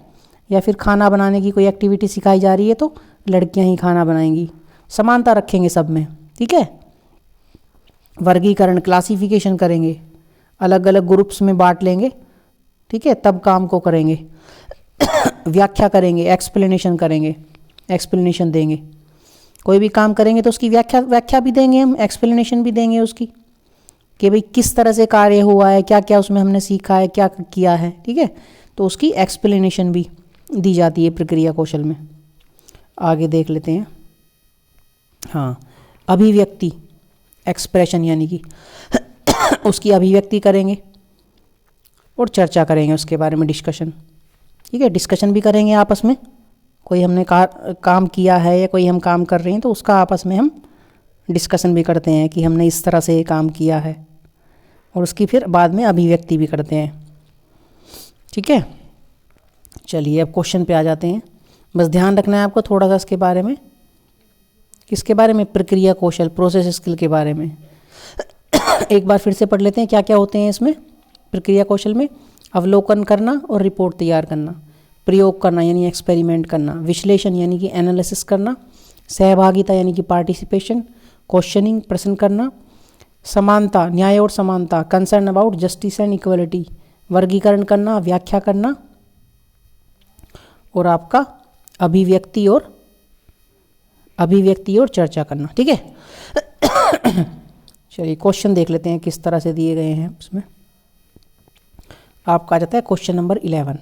या फिर खाना बनाने की कोई एक्टिविटी सिखाई जा रही है तो लड़कियां ही खाना बनाएंगी। समानता रखेंगे सब में। ठीक है, वर्गीकरण, क्लासिफिकेशन करेंगे, अलग अलग ग्रुप्स में बांट लेंगे। ठीक है, तब काम को करेंगे। व्याख्या करेंगे, एक्सप्लेनेशन करेंगे, एक्सप्लेनेशन देंगे। कोई भी काम करेंगे तो उसकी व्याख्या भी देंगे हम, एक्सप्लेनेशन भी देंगे उसकी कि भाई किस तरह से कार्य हुआ है, क्या क्या उसमें हमने सीखा है, क्या किया है। ठीक है, तो उसकी एक्सप्लेनेशन भी दी जाती है प्रक्रिया कौशल में। आगे देख लेते हैं। हाँ, अभिव्यक्ति, एक्सप्रेशन यानी कि उसकी अभिव्यक्ति करेंगे और चर्चा करेंगे उसके बारे में, डिस्कशन। ठीक है, डिस्कशन भी करेंगे आपस में, कोई हमने काम किया है या कोई हम काम कर रहे हैं तो उसका आपस में हम डिस्कशन भी करते हैं कि हमने इस तरह से ये काम किया है, और उसकी फिर बाद में अभिव्यक्ति भी करते हैं। ठीक है, चलिए अब क्वेश्चन पे आ जाते हैं। बस ध्यान रखना है आपको थोड़ा सा इसके बारे में, किसके बारे में, प्रक्रिया कौशल, प्रोसेस स्किल के बारे में। एक बार फिर से पढ़ लेते हैं क्या क्या होते हैं इसमें। प्रक्रिया कौशल में अवलोकन करना और रिपोर्ट तैयार करना, प्रयोग करना यानी एक्सपेरिमेंट करना, विश्लेषण यानी कि एनालिसिस करना, सहभागिता यानी कि पार्टिसिपेशन, क्वेश्चनिंग प्रश्न करना, समानता न्याय और समानता, concern about justice and equality, वर्गीकरण करना, व्याख्या करना, और आपका अभिव्यक्ति और चर्चा करना। ठीक है, चलिए क्वेश्चन देख लेते हैं किस तरह से दिए गए हैं। इसमें आपका आ जाता है क्वेश्चन नंबर 11।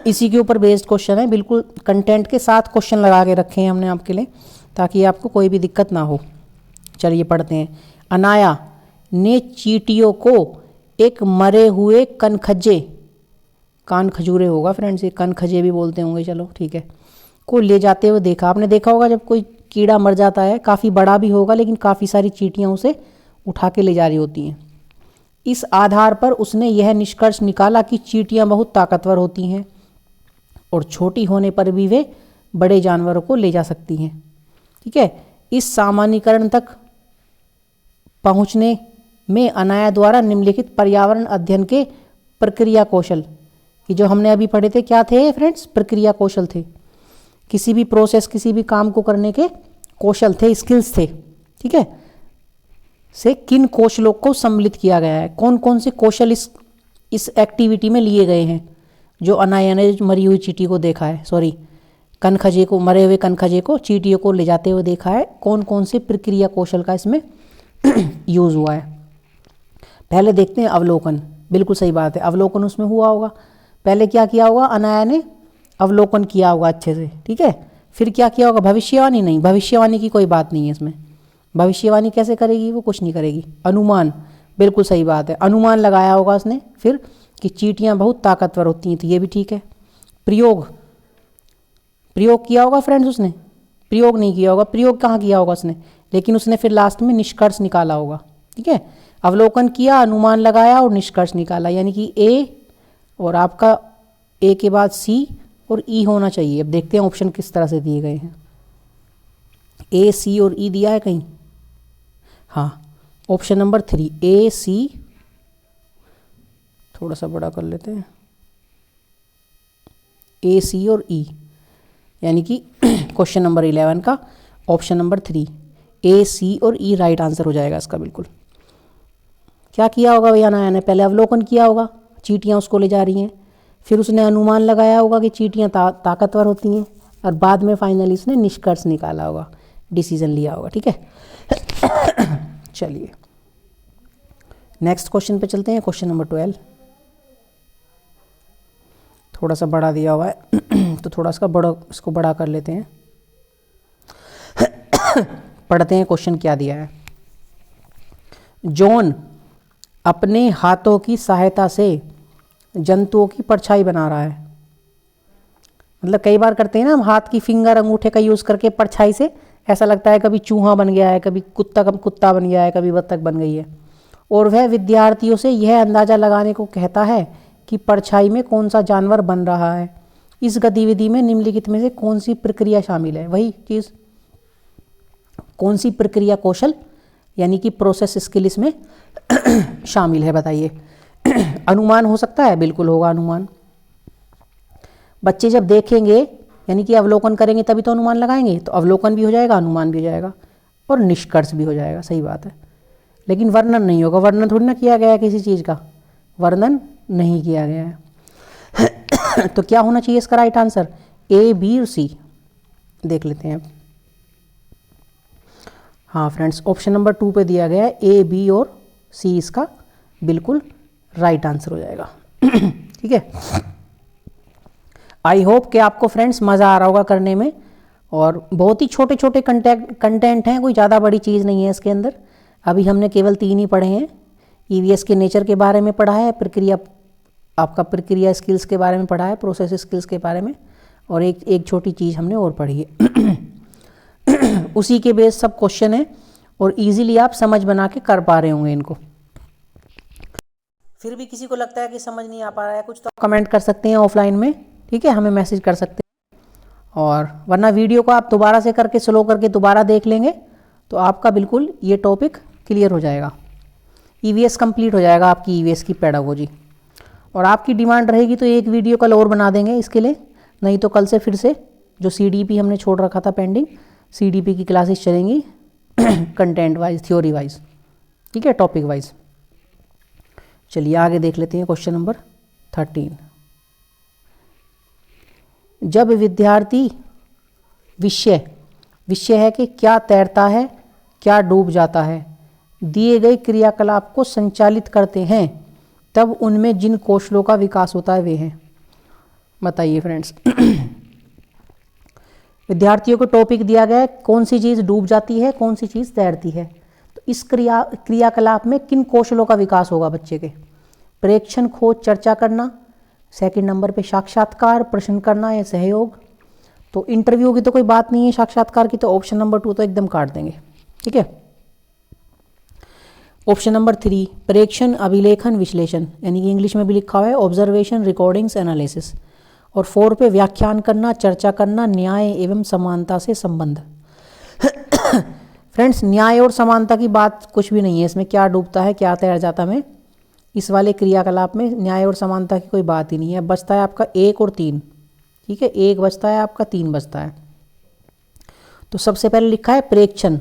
इसी के ऊपर बेस्ड क्वेश्चन है, बिल्कुल कंटेंट के साथ क्वेश्चन लगा के रखे हैं हमने आपके लिए ताकि आपको कोई भी दिक्कत ना हो। चलिए पढ़ते हैं। अनाया ने चींटियों को एक मरे हुए कनखज्जे, कान खजूरे होगा फ्रेंड्स, ये कनखजे भी बोलते होंगे, चलो ठीक है, को ले जाते हुए देखा। आपने देखा होगा जब कोई कीड़ा मर जाता है, काफ़ी बड़ा भी होगा लेकिन काफ़ी सारी चींटियाँ उसे उठा के ले जा रही होती हैं। इस आधार पर उसने यह निष्कर्ष निकाला कि चींटियाँ बहुत ताकतवर होती हैं और छोटी होने पर भी वे बड़े जानवरों को ले जा सकती हैं। ठीक है, इस सामान्यीकरण तक पहुँचने में अनाया द्वारा निम्नलिखित पर्यावरण अध्ययन के प्रक्रिया कौशल, कि जो हमने अभी पढ़े थे क्या थे फ्रेंड्स, प्रक्रिया कौशल थे, किसी भी प्रोसेस, किसी भी काम को करने के कौशल थे, स्किल्स थे। ठीक है, से किन कौशलों को सम्मिलित किया गया है, कौन कौन से कौशल इस एक्टिविटी में लिए गए हैं जो अनाया ने मरी हुई चींटी को देखा है, सॉरी कनखजे को, मरे हुए कनखजे को चींटियों को ले जाते हुए देखा है, कौन कौन से प्रक्रिया कौशल का इसमें यूज़ हुआ है। पहले देखते हैं अवलोकन। बिल्कुल सही बात है, अवलोकन उसमें हुआ होगा। पहले क्या किया होगा, अनाया ने अवलोकन किया होगा अच्छे से। ठीक है, फिर क्या किया होगा, भविष्यवाणी नहीं, भविष्यवाणी की कोई बात नहीं है इसमें। भविष्यवाणी कैसे करेगी, वो कुछ नहीं करेगी। अनुमान, बिल्कुल सही बात है, अनुमान लगाया होगा उसने फिर कि चींटियाँ बहुत ताकतवर होती हैं, तो ये भी ठीक है। प्रयोग, प्रयोग किया होगा फ्रेंड्स उसने, प्रयोग नहीं किया होगा, प्रयोग कहाँ किया होगा उसने, लेकिन उसने फिर लास्ट में निष्कर्ष निकाला होगा। ठीक है, अवलोकन किया, अनुमान लगाया और निष्कर्ष निकाला, यानी कि ए और आपका ए के बाद सी और ई होना चाहिए। अब देखते हैं ऑप्शन किस तरह से दिए गए हैं। ए, सी और ई दिया है कहीं, हाँ, ऑप्शन नंबर 3 ए, सी, थोड़ा सा बड़ा कर लेते हैं, ए, सी और ई, यानी कि क्वेश्चन नंबर 11 का ऑप्शन नंबर 3 ए, सी और ई राइट आंसर हो जाएगा इसका। बिल्कुल क्या किया होगा भैया अनाया ने, पहले अवलोकन किया होगा, चींटियाँ उसको ले जा रही हैं, फिर उसने अनुमान लगाया होगा कि चींटियाँ ताकतवर होती हैं, और बाद में फाइनली उसने निष्कर्ष निकाला होगा, डिसीजन लिया होगा। ठीक है, चलिए नेक्स्ट क्वेश्चन पे चलते हैं, क्वेश्चन नंबर 12। थोड़ा सा बड़ा दिया हुआ है तो थोड़ा इसको बड़ा कर लेते हैं। पढ़ते हैं क्वेश्चन क्या दिया है। जॉन अपने हाथों की सहायता से जंतुओं की परछाई बना रहा है। मतलब कई बार करते हैं ना हम, हाथ की फिंगर, अंगूठे का यूज़ करके परछाई से ऐसा लगता है कभी चूहा बन गया है, कभी कुत्ता बन गया है, कभी बत्तख बन गई है। और वह विद्यार्थियों से यह अंदाज़ा लगाने को कहता है कि परछाई में कौन सा जानवर बन रहा है। इस गतिविधि में निम्नलिखित में से कौन सी प्रक्रिया शामिल है, वही चीज़, कौन सी प्रक्रिया कौशल यानी कि प्रोसेस स्किल इसमें शामिल है, बताइए। अनुमान हो सकता है, बिल्कुल होगा अनुमान। बच्चे जब देखेंगे यानी कि अवलोकन करेंगे तभी तो अनुमान लगाएंगे, तो अवलोकन भी हो जाएगा, अनुमान भी हो जाएगा और निष्कर्ष भी हो जाएगा, सही बात है। लेकिन वर्णन नहीं होगा, वर्णन थोड़ी ना किया गया है किसी चीज़ का, वर्णन नहीं किया गया है। तो क्या होना चाहिए इसका राइट आंसर, ए, बी और सी। देख लेते हैं अब। हाँ फ्रेंड्स, ऑप्शन नंबर 2 पे दिया गया है ए, बी और सी, इसका बिल्कुल राइट आंसर हो जाएगा। ठीक है, आई होप कि आपको फ्रेंड्स मज़ा आ रहा होगा करने में, और बहुत ही छोटे छोटे कंटेंट हैं, कोई ज़्यादा बड़ी चीज़ नहीं है इसके अंदर। अभी हमने केवल 3 ही पढ़े हैं। ईवीएस के नेचर के बारे में पढ़ा है, प्रक्रिया आपका प्रक्रिया स्किल्स के बारे में पढ़ा है, प्रोसेस स्किल्स के बारे में, और एक छोटी चीज़ हमने और पढ़ी है। उसी के बेस सब क्वेश्चन है और इजीली आप समझ बना के कर पा रहे होंगे इनको। फिर भी किसी को लगता है कि समझ नहीं आ पा रहा है कुछ, तो कमेंट कर सकते हैं ऑफलाइन में, ठीक है, हमें मैसेज कर सकते हैं, और वरना वीडियो को आप दोबारा से करके स्लो करके दोबारा देख लेंगे तो आपका बिल्कुल ये टॉपिक क्लियर हो जाएगा, ईवीएस कंप्लीट हो जाएगा, आपकी ईवीएस की पेडागोजी। और आपकी डिमांड रहेगी तो एक वीडियो कल और बना देंगे इसके लिए, नहीं तो कल से फिर से जो सीडीपी हमने छोड़ रखा था पेंडिंग, सीडीपी की क्लासेस चलेंगी कंटेंट वाइज, थ्योरी वाइज, ठीक है, टॉपिक वाइज। चलिए आगे देख लेते हैं क्वेश्चन नंबर 13। जब विद्यार्थी विषय है कि क्या तैरता है क्या डूब जाता है, दिए गए क्रियाकलाप को संचालित करते हैं, तब उनमें जिन कौशलों का विकास होता है वे हैं। बताइए फ्रेंड्स। विद्यार्थियों को टॉपिक दिया गया है कौन सी चीज़ डूब जाती है, कौन सी चीज़ तैरती है, तो इस क्रियाकलाप में किन कौशलों का विकास होगा बच्चे के? प्रेक्षण, खोज, चर्चा करना, सेकंड नंबर पे साक्षात्कार, प्रश्न करना या सहयोग। तो इंटरव्यू की तो कोई बात नहीं है, साक्षात्कार की तो ऑप्शन नंबर 2 तो एकदम काट देंगे, ठीक है। ऑप्शन नंबर 3 प्रेक्षण, अभिलेखन, विश्लेषण, यानी कि इंग्लिश में भी लिखा हुआ है ऑब्जर्वेशन, रिकॉर्डिंग्स, एनालिसिस। और 4 पे व्याख्यान करना, चर्चा करना, न्याय एवं समानता से संबंध। फ्रेंड्स, न्याय और समानता की बात कुछ भी नहीं है इसमें, क्या डूबता है क्या तैर जाता है, इस वाले क्रियाकलाप में न्याय और समानता की कोई बात ही नहीं है। बचता है आपका 1 और 3, ठीक है, 1 बचता है आपका, 3 बचता है। तो सबसे पहले लिखा है प्रेक्षण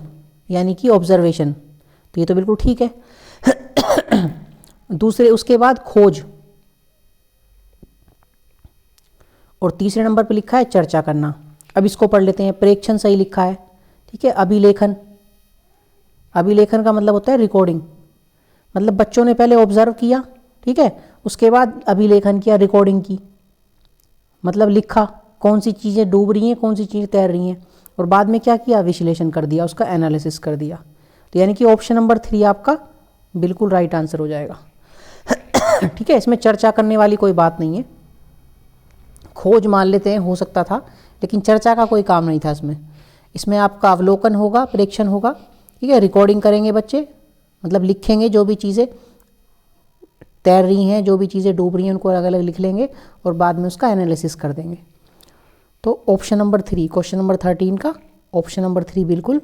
यानी कि ऑब्जर्वेशन, तो ये तो बिल्कुल ठीक है। दूसरे उसके बाद खोज, और तीसरे नंबर पे लिखा है चर्चा करना। अब इसको पढ़ लेते हैं। प्रेक्षण सही लिखा है, ठीक है। अभिलेखन, अभिलेखन का मतलब होता है रिकॉर्डिंग, मतलब बच्चों ने पहले ऑब्जर्व किया, ठीक है, उसके बाद अभिलेखन किया, रिकॉर्डिंग की, मतलब लिखा कौन सी चीज़ें डूब रही हैं कौन सी चीज़ें तैर रही हैं, और बाद में क्या किया, विश्लेषण कर दिया, उसका एनालिसिस कर दिया। तो यानी कि ऑप्शन नंबर 3 आपका बिल्कुल राइट आंसर हो जाएगा। ठीक है, इसमें चर्चा करने वाली कोई बात नहीं है। खोज मान लेते हैं, हो सकता था, लेकिन चर्चा का कोई काम नहीं था इसमें। इसमें आपका अवलोकन होगा, प्रेक्षण होगा, ठीक है, रिकॉर्डिंग करेंगे बच्चे, मतलब लिखेंगे जो भी चीज़ें तैर रही हैं, जो भी चीज़ें डूब रही हैं उनको अलग अलग लिख लेंगे और बाद में उसका एनालिसिस कर देंगे। तो ऑप्शन नंबर 3, क्वेश्चन नंबर 13 का ऑप्शन नंबर 3 बिल्कुल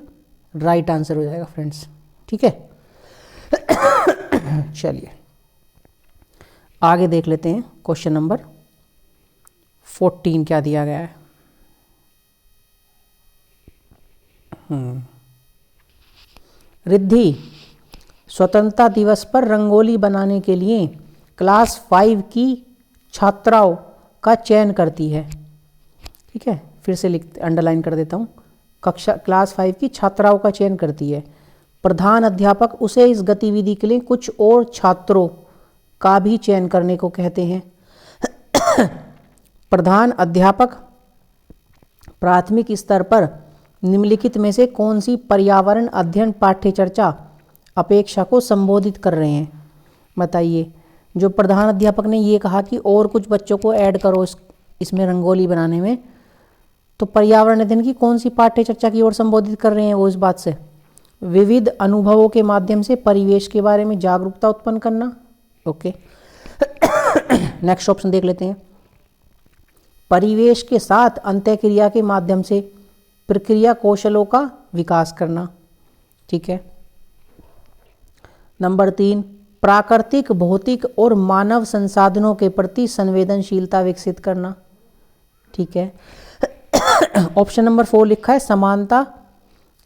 राइट आंसर हो जाएगा फ्रेंड्स, ठीक है। चलिए आगे देख लेते हैं क्वेश्चन नंबर 14 क्या दिया गया है। रिद्धि स्वतंत्रता दिवस पर रंगोली बनाने के लिए क्लास 5 की छात्राओं का चयन करती है, ठीक है, फिर से लिख अंडरलाइन कर देता हूँ। कक्षा क्लास 5 की छात्राओं का चयन करती है। प्रधान अध्यापक उसे इस गतिविधि के लिए कुछ और छात्रों का भी चयन करने को कहते हैं। प्रधान अध्यापक प्राथमिक स्तर पर निम्नलिखित में से कौन सी पर्यावरण अध्ययन पाठ्यचर्चा अपेक्षा को संबोधित कर रहे हैं? बताइए। जो प्रधान अध्यापक ने ये कहा कि और कुछ बच्चों को ऐड करो इसमें रंगोली बनाने में, तो पर्यावरण अध्ययन की कौन सी पाठ्यचर्चा की ओर संबोधित कर रहे हैं वो इस बात से? विविध अनुभवों के माध्यम से परिवेश के बारे में जागरूकता उत्पन्न करना। ओके, नेक्स्ट ऑप्शन देख लेते हैं। परिवेश के साथ अंतःक्रिया के माध्यम से प्रक्रिया कौशलों का विकास करना, ठीक है। नंबर 3, प्राकृतिक, भौतिक और मानव संसाधनों के प्रति संवेदनशीलता विकसित करना, ठीक है। ऑप्शन नंबर 4 लिखा है समानता,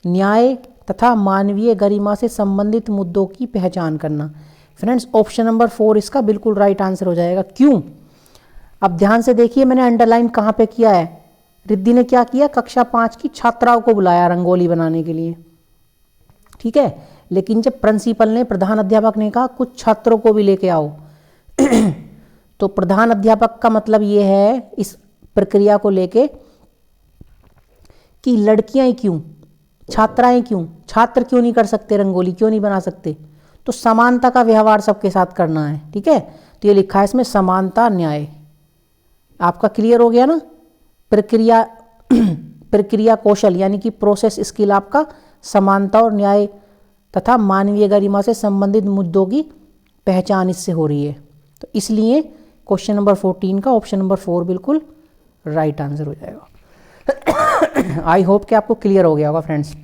न्याय तथा मानवीय गरिमा से संबंधित मुद्दों की पहचान करना। फ्रेंड्स, ऑप्शन नंबर 4 इसका बिल्कुल राइट आंसर हो जाएगा। क्यों? अब ध्यान से देखिए, मैंने अंडरलाइन कहाँ पे किया है। रिद्धि ने क्या किया, कक्षा 5 की छात्राओं को बुलाया रंगोली बनाने के लिए, ठीक है, लेकिन जब प्रिंसिपल ने, प्रधान अध्यापक ने कहा कुछ छात्रों को भी लेके आओ, तो प्रधान अध्यापक का मतलब ये है इस प्रक्रिया को लेके कि लड़कियां ही क्यों, छात्राएं क्यों, छात्र क्यों नहीं कर सकते, रंगोली क्यों नहीं बना सकते? तो समानता का व्यवहार सबके साथ करना है, ठीक है। तो ये लिखा है इसमें समानता न्याय। आपका क्लियर हो गया ना। प्रक्रिया कौशल यानी कि प्रोसेस स्किल आपका समानता और न्याय तथा मानवीय गरिमा से संबंधित मुद्दों की पहचान इससे हो रही है। तो इसलिए क्वेश्चन नंबर 14 का ऑप्शन नंबर 4 बिल्कुल राइट आंसर हो जाएगा। आई होप कि आपको क्लियर हो गया होगा फ्रेंड्स।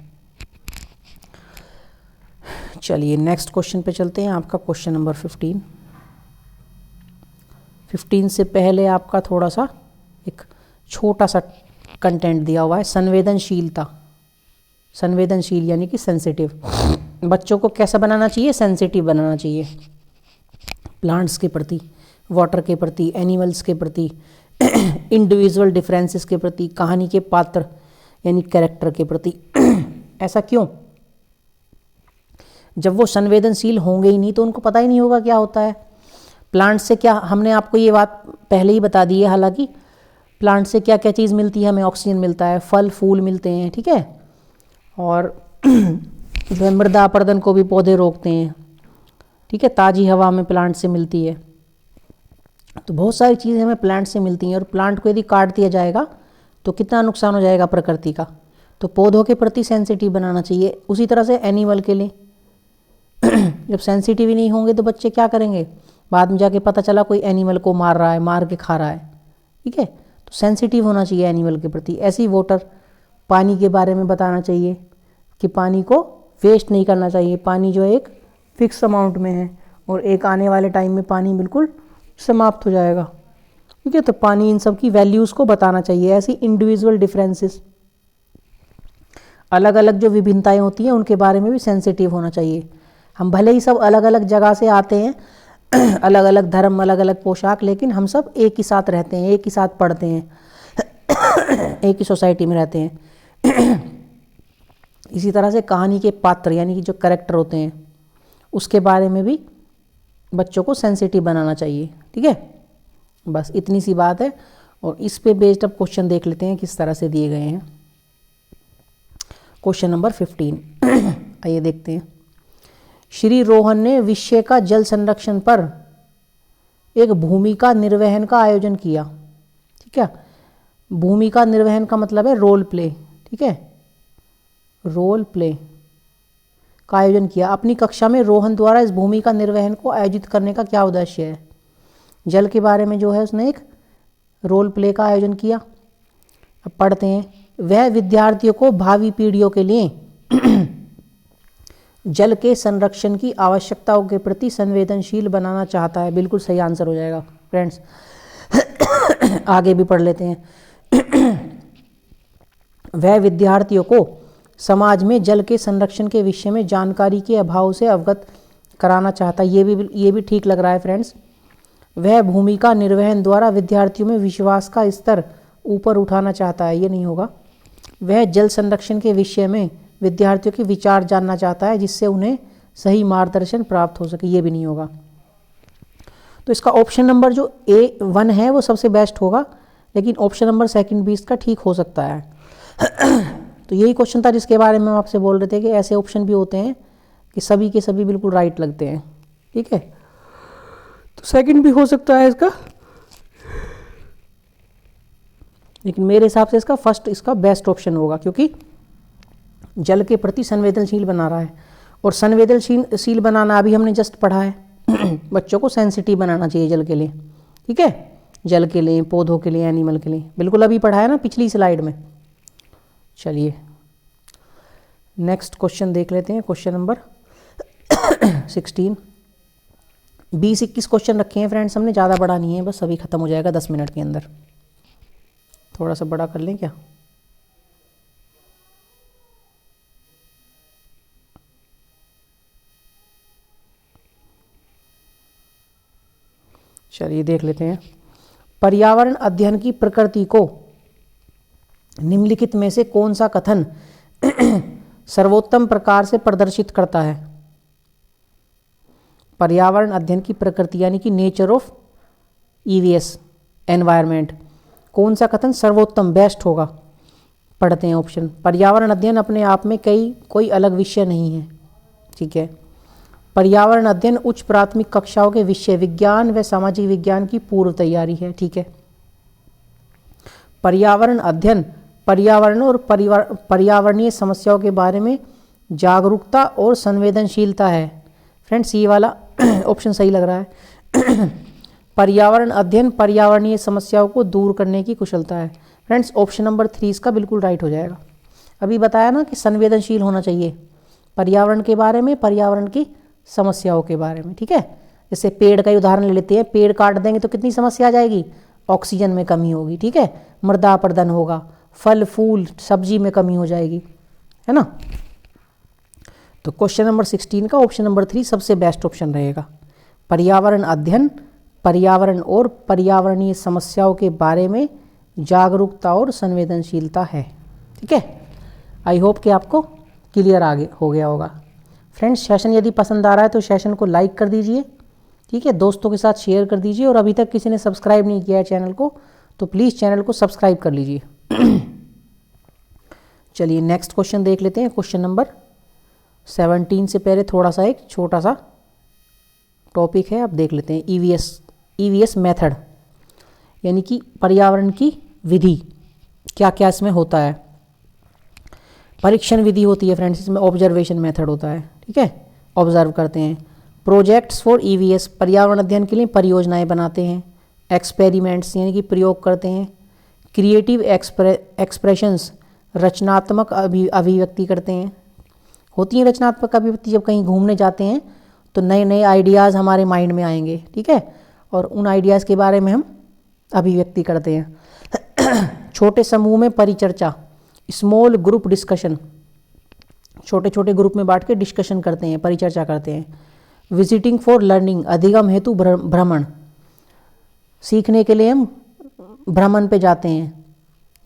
चलिए नेक्स्ट क्वेश्चन पे चलते हैं। आपका क्वेश्चन नंबर 15 से पहले आपका थोड़ा सा एक छोटा सा कंटेंट दिया हुआ है। संवेदनशीलता, संवेदनशील यानी कि सेंसिटिव। बच्चों को कैसा बनाना चाहिए? सेंसिटिव बनाना चाहिए प्लांट्स के प्रति, वाटर के प्रति, एनिमल्स के प्रति, इंडिविजुअल डिफरेंसेस के प्रति, कहानी के पात्र यानी कैरेक्टर के प्रति। ऐसा क्यों? जब वो संवेदनशील होंगे ही नहीं तो उनको पता ही नहीं होगा क्या होता है। प्लांट से क्या, हमने आपको ये बात पहले ही बता दी है, हालांकि प्लांट से क्या क्या चीज़ मिलती है? हमें ऑक्सीजन मिलता है, फल फूल मिलते हैं, ठीक है, और जो है मृदा अपरदन को भी पौधे रोकते हैं, ठीक है, ताज़ी हवा हमें प्लांट से मिलती है। तो बहुत सारी चीज़ें हमें प्लांट से मिलती हैं, और प्लांट को यदि काट दिया जाएगा तो कितना नुकसान हो जाएगा प्रकृति का। तो पौधों के प्रति सेंसिटिव बनाना चाहिए। उसी तरह से एनिमल के लिए जब सेंसिटिव ही नहीं होंगे तो बच्चे क्या करेंगे? बाद में जाके पता चला कोई एनिमल को मार रहा है, मार के खा रहा है, ठीक है। तो सेंसिटिव होना चाहिए एनिमल के प्रति। ऐसे ही वाटर, पानी के बारे में बताना चाहिए कि पानी को वेस्ट नहीं करना चाहिए। पानी जो है एक फिक्स अमाउंट में है और एक आने वाले टाइम में पानी बिल्कुल समाप्त हो जाएगा, ठीक है। तो पानी, इन सब की वैल्यूज़ को बताना चाहिए। ऐसी इंडिविजुअल डिफरेंसेस, अलग अलग जो विभिन्नताएं होती हैं उनके बारे में भी सेंसिटिव होना चाहिए। हम भले ही सब अलग अलग जगह से आते हैं, अलग अलग धर्म, अलग अलग पोशाक, लेकिन हम सब एक ही साथ रहते हैं, एक ही साथ पढ़ते हैं, एक ही सोसाइटी में रहते हैं। इसी तरह से कहानी के पात्र यानी कि जो कैरेक्टर होते हैं उसके बारे में भी बच्चों को सेंसिटिव बनाना चाहिए, ठीक है। बस इतनी सी बात है। और इस पे बेस्ड अब क्वेश्चन देख लेते हैं किस तरह से दिए गए हैं। क्वेश्चन नंबर 15 आइए देखते हैं। श्री रोहन ने विषय का जल संरक्षण पर एक भूमिका निर्वहन का आयोजन किया, ठीक है। भूमिका निर्वहन का मतलब है रोल प्ले, ठीक है, रोल प्ले का आयोजन किया। अपनी कक्षा में रोहन द्वारा इस भूमिका निर्वहन को आयोजित करने का क्या उद्देश्य है? जल के बारे में जो है उसने एक रोल प्ले का आयोजन किया। अब पढ़ते हैं। वह विद्यार्थियों को भावी पीढ़ियों के लिए जल के संरक्षण की आवश्यकताओं के प्रति संवेदनशील बनाना चाहता है। बिल्कुल सही आंसर हो जाएगा फ्रेंड्स। आगे भी पढ़ लेते हैं। वह विद्यार्थियों को समाज में जल के संरक्षण के विषय में जानकारी के अभाव से अवगत कराना चाहता है। ये भी ठीक लग रहा है फ्रेंड्स। वह भूमिका निर्वहन द्वारा विद्यार्थियों में विश्वास का स्तर ऊपर उठाना चाहता है, ये नहीं होगा। वह जल संरक्षण के विषय में विद्यार्थियों के विचार जानना चाहता है जिससे उन्हें सही मार्गदर्शन प्राप्त हो सके, ये भी नहीं होगा। तो इसका ऑप्शन नंबर जो A1 है वो सबसे बेस्ट होगा, लेकिन ऑप्शन नंबर सेकंड भी इसका ठीक हो सकता है। तो यही क्वेश्चन था जिसके बारे में हम आपसे बोल रहे थे कि ऐसे ऑप्शन भी होते हैं कि सभी के सभी बिल्कुल राइट लगते हैं, ठीक है। तो सेकंड भी हो सकता है इसका, लेकिन मेरे हिसाब से इसका फर्स्ट इसका बेस्ट ऑप्शन होगा, क्योंकि जल के प्रति संवेदनशील बना रहा है। और संवेदनशील बनाना अभी हमने जस्ट पढ़ा है। बच्चों को सेंसिटिव बनाना चाहिए जल के लिए, ठीक है, जल के लिए, पौधों के लिए, एनिमल के लिए, बिल्कुल अभी पढ़ा है ना पिछली स्लाइड में। चलिए नेक्स्ट क्वेश्चन देख लेते हैं। Question number 16। 20-21 क्वेश्चन रखे हैं फ्रेंड्स हमने, ज़्यादा बड़ा नहीं है, बस अभी ख़त्म हो जाएगा 10 मिनट के अंदर। थोड़ा सा बड़ा कर लें क्या? चलिए देख लेते हैं। पर्यावरण अध्ययन की प्रकृति को निम्नलिखित में से कौन सा कथन सर्वोत्तम प्रकार से प्रदर्शित करता है? पर्यावरण अध्ययन की प्रकृति यानी कि नेचर ऑफ ईवीएस, एनवायरनमेंट, कौन सा कथन सर्वोत्तम बेस्ट होगा? पढ़ते हैं ऑप्शन। पर्यावरण अध्ययन अपने आप में कोई अलग विषय नहीं है, ठीक है। पर्यावरण अध्ययन उच्च प्राथमिक कक्षाओं के विषय विज्ञान व सामाजिक विज्ञान की पूर्व तैयारी है। ठीक है, पर्यावरण अध्ययन पर्यावरण और पर्यावरणीय समस्याओं के बारे में जागरूकता और संवेदनशीलता है। फ्रेंड्स ये वाला ऑप्शन सही लग रहा है। पर्यावरण अध्ययन पर्यावरणीय समस्याओं को दूर करने की कुशलता है। फ्रेंड्स ऑप्शन नंबर 3 इसका बिल्कुल राइट हो जाएगा। अभी बताया ना कि संवेदनशील होना चाहिए पर्यावरण के बारे में, पर्यावरण की समस्याओं के बारे में। ठीक है, जैसे पेड़ का ही उदाहरण ले लेते हैं, पेड़ काट देंगे तो कितनी समस्या आ जाएगी, ऑक्सीजन में कमी होगी। ठीक है, मृदा अपरदन होगा, फल फूल सब्जी में कमी हो जाएगी, है ना। तो क्वेश्चन नंबर 16 का ऑप्शन नंबर 3 सबसे बेस्ट ऑप्शन रहेगा। पर्यावरण अध्ययन पर्यावरण और पर्यावरणीय समस्याओं के बारे में जागरूकता और संवेदनशीलता है। ठीक है, आई होप कि आपको क्लियर आगे हो गया होगा। फ्रेंड्स सेशन यदि पसंद आ रहा है तो सेशन को लाइक कर दीजिए। ठीक है, दोस्तों के साथ शेयर कर दीजिए, और अभी तक किसी ने सब्सक्राइब नहीं किया है चैनल को तो प्लीज़ चैनल को सब्सक्राइब कर लीजिए। चलिए नेक्स्ट क्वेश्चन देख लेते हैं। क्वेश्चन नंबर 17 से पहले थोड़ा सा एक छोटा सा टॉपिक है, अब देख लेते हैं। ईवीएस मेथड यानी कि पर्यावरण की विधि, क्या क्या इसमें होता है। परीक्षण विधि होती है फ्रेंड्स, इसमें ऑब्जर्वेशन मेथड होता है। ठीक है, ऑब्जर्व करते हैं। प्रोजेक्ट्स फॉर ईवीएस पर्यावरण अध्ययन के लिए परियोजनाएं बनाते हैं। एक्सपेरिमेंट्स यानी कि प्रयोग करते हैं। क्रिएटिव एक्सप्रेशंस रचनात्मक अभिव्यक्ति करते हैं। होती है रचनात्मक अभिव्यक्ति, जब कहीं घूमने जाते हैं तो नए नए आइडियाज़ हमारे माइंड में आएंगे। ठीक है, और उन आइडियाज़ के बारे में हम अभिव्यक्ति करते हैं। छोटे समूह में परिचर्चा स्मॉल ग्रुप डिस्कशन, छोटे छोटे ग्रुप में बांट के डिस्कशन करते हैं, परिचर्चा करते हैं। विजिटिंग फॉर लर्निंग अधिगम हेतु भ्रमण, सीखने के लिए हम भ्रमण पे जाते हैं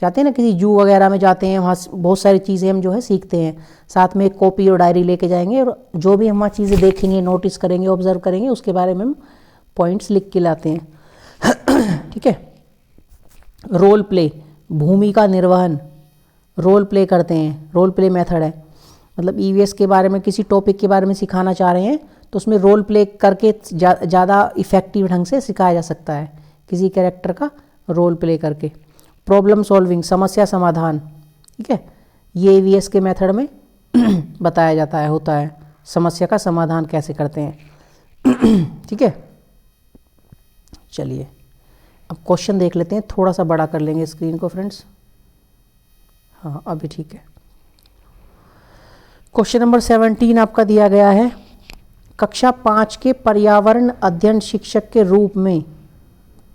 ना, किसी जू वगैरह में जाते हैं, वहाँ बहुत सारी चीज़ें हम जो है सीखते हैं। साथ में एक कॉपी और डायरी लेके जाएंगे, और जो भी हम वहाँ चीज़ें देखेंगे, नोटिस करेंगे, ऑब्जर्व करेंगे, उसके बारे में हम पॉइंट्स लिख के लाते हैं। ठीक है, रोल प्ले भूमिका निर्वहन, रोल प्ले करते हैं, रोल प्ले मेथड है। मतलब ईवीएस के बारे में, किसी टॉपिक के बारे में सिखाना चाह रहे हैं तो उसमें रोल प्ले करके ज़्यादा इफ़ेक्टिव ढंग से सिखाया जा सकता है, किसी कैरेक्टर का रोल प्ले करके। प्रॉब्लम सॉल्विंग समस्या समाधान, ठीक है, ये ईवीएस के मेथड में बताया जाता है, होता है, समस्या का समाधान कैसे करते हैं। ठीक है, चलिए अब क्वेश्चन देख लेते हैं। थोड़ा सा बड़ा कर लेंगे स्क्रीन को फ्रेंड्स। हाँ अभी ठीक है। क्वेश्चन नंबर 17 आपका दिया गया है। कक्षा 5 के पर्यावरण अध्ययन शिक्षक के रूप में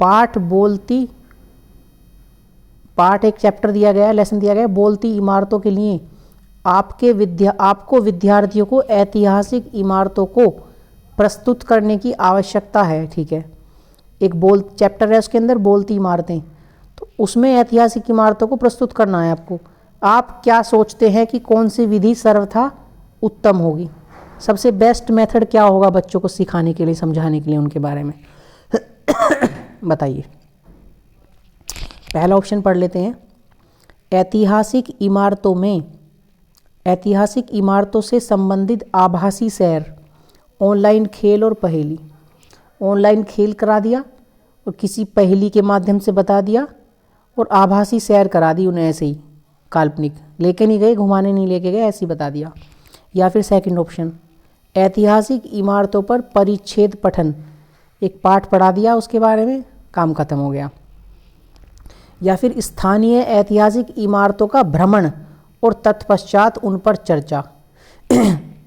पाठ एक चैप्टर दिया गया है, लेसन दिया गया है, बोलती इमारतों के लिए आपको विद्यार्थियों को ऐतिहासिक इमारतों को प्रस्तुत करने की आवश्यकता है। ठीक है, एक चैप्टर है, उसके अंदर बोलती इमारतें, तो उसमें ऐतिहासिक इमारतों को प्रस्तुत करना है आपको। आप क्या सोचते हैं कि कौन सी विधि सर्वथा उत्तम होगी, सबसे बेस्ट मेथड क्या होगा बच्चों को सिखाने के लिए, समझाने के लिए उनके बारे में बताइए। पहला ऑप्शन पढ़ लेते हैं। ऐतिहासिक इमारतों से संबंधित आभासी सैर, ऑनलाइन खेल और पहेली। ऑनलाइन खेल करा दिया और किसी पहेली के माध्यम से बता दिया, और आभासी सैर करा दी उन्हें, ऐसे ही काल्पनिक, लेके नहीं गए, घुमाने नहीं लेके गए, ऐसे ही बता दिया। या फिर सेकंड ऑप्शन, ऐतिहासिक इमारतों पर परिच्छेद पठन, एक पाठ पढ़ा दिया उसके बारे में, काम खत्म हो गया। या फिर स्थानीय ऐतिहासिक इमारतों का भ्रमण और तत्पश्चात उन पर चर्चा।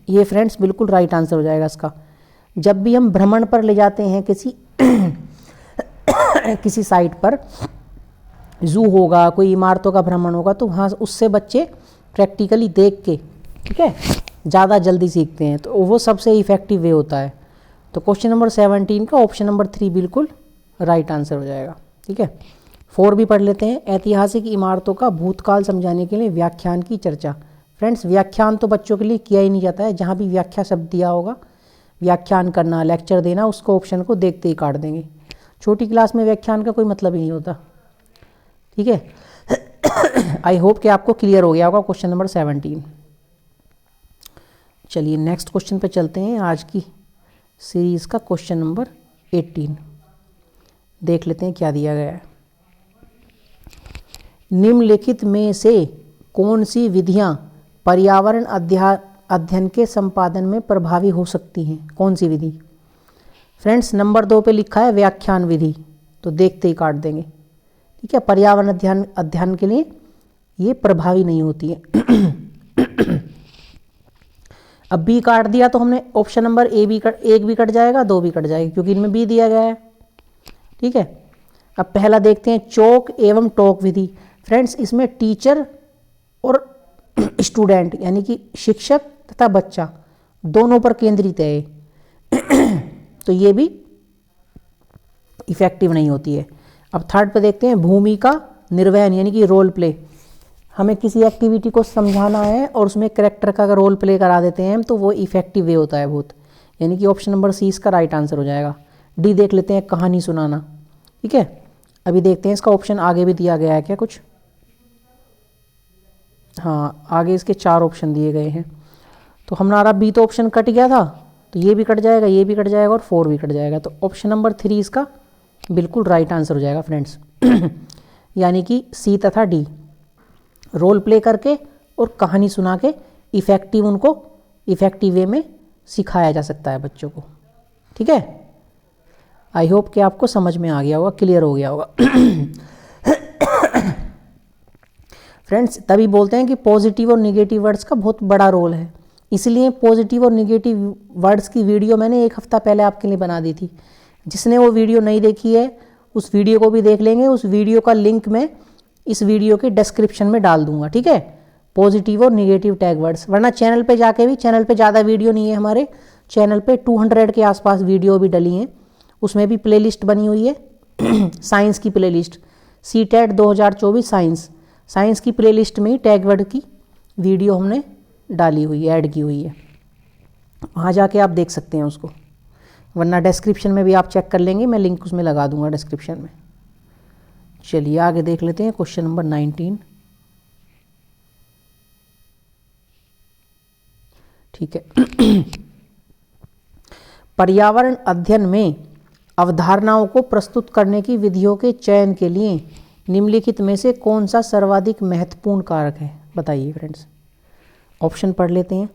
ये फ्रेंड्स बिल्कुल राइट आंसर हो जाएगा इसका। जब भी हम भ्रमण पर ले जाते हैं किसी साइट पर, जू होगा, कोई इमारतों का भ्रमण होगा, तो वहाँ उससे बच्चे प्रैक्टिकली देख के, ठीक है, ज़्यादा जल्दी सीखते हैं, तो वो सबसे इफ़ेक्टिव वे होता है। तो क्वेश्चन नंबर 17 का ऑप्शन नंबर 3 बिल्कुल राइट आंसर हो जाएगा। ठीक है, 4 भी पढ़ लेते हैं। ऐतिहासिक इमारतों का भूतकाल समझाने के लिए व्याख्यान की चर्चा। फ्रेंड्स व्याख्यान तो बच्चों के लिए किया ही नहीं जाता है, जहाँ भी व्याख्या शब्द दिया होगा, व्याख्यान करना, लेक्चर देना, उसको ऑप्शन को देखते ही काट देंगे। छोटी क्लास में व्याख्यान का कोई मतलब ही नहीं होता। ठीक है, आई होप कि आपको क्लियर हो गया होगा क्वेश्चन नंबर 17। चलिए नेक्स्ट क्वेश्चन पे चलते हैं। आज की सीरीज का क्वेश्चन नंबर 18 देख लेते हैं क्या दिया गया है। निम्नलिखित में से कौन सी विधियां पर्यावरण अध्ययन के संपादन में प्रभावी हो सकती हैं? कौन सी विधि? फ्रेंड्स नंबर 2 पे लिखा है व्याख्यान विधि, तो देखते ही काट देंगे। ठीक है, पर्यावरण अध्ययन के लिए ये प्रभावी नहीं होती है। अब बी काट दिया तो हमने ऑप्शन नंबर एक भी कट जाएगा, 2 भी कट जाएगा, क्योंकि इनमें बी दिया गया है। ठीक है, अब पहला देखते हैं चौक एवं टॉक विधि। फ्रेंड्स इसमें टीचर और स्टूडेंट यानी कि शिक्षक तथा बच्चा दोनों पर केंद्रित है तो ये भी इफेक्टिव नहीं होती है। अब थर्ड पे देखते हैं भूमिका निर्वहन यानी कि रोल प्ले। हमें किसी एक्टिविटी को समझाना है और उसमें कैरेक्टर का रोल प्ले करा देते हैं तो वो इफेक्टिव वे होता है बहुत, यानी कि ऑप्शन नंबर सी इसका राइट आंसर हो जाएगा। डी देख लेते हैं कहानी सुनाना। ठीक है, अभी देखते हैं इसका ऑप्शन आगे भी दिया गया है क्या कुछ। हाँ, आगे इसके 4 ऑप्शन दिए गए हैं, तो हमारा बी तो ऑप्शन कट गया था, तो ये भी कट जाएगा, ये भी कट जाएगा और 4 भी कट जाएगा, तो ऑप्शन नंबर 3 इसका बिल्कुल राइट आंसर हो जाएगा फ्रेंड्स। यानी कि सी तथा डी, रोल प्ले करके और कहानी सुना के उनको इफेक्टिव वे में सिखाया जा सकता है बच्चों को। ठीक है, आई होप कि आपको समझ में आ गया होगा, क्लियर हो गया होगा। फ्रेंड्स तभी बोलते हैं कि पॉजिटिव और निगेटिव वर्ड्स का बहुत बड़ा रोल है, इसलिए पॉजिटिव और निगेटिव वर्ड्स की वीडियो मैंने 1 हफ्ता पहले आपके लिए बना दी थी। जिसने वो वीडियो नहीं देखी है उस वीडियो को भी देख लेंगे, उस वीडियो का लिंक मैं इस वीडियो के डिस्क्रिप्शन में डाल दूंगा। ठीक है, पॉजिटिव और निगेटिव टैग वर्ड्स, वरना चैनल पे जाके भी, चैनल पे ज़्यादा वीडियो नहीं है, हमारे चैनल पे 200 के आसपास वीडियो भी डली हैं, उसमें भी प्लेलिस्ट बनी हुई है साइंस की प्लेलिस्ट, सीटेट 2024 साइंस की प्लेलिस्ट में ही टैग वर्ड की वीडियो हमने डाली हुई है, ऐड की हुई है, वहाँ जाके आप देख सकते हैं उसको, वरना डिस्क्रिप्शन में भी आप चेक कर लेंगे, मैं लिंक उसमें लगा दूंगा डिस्क्रिप्शन में। चलिए आगे देख लेते हैं क्वेश्चन नंबर 19। ठीक है, पर्यावरण अध्ययन में अवधारणाओं को प्रस्तुत करने की विधियों के चयन के लिए निम्नलिखित में से कौन सा सर्वाधिक महत्वपूर्ण कारक है? बताइए फ्रेंड्स, ऑप्शन पढ़ लेते हैं।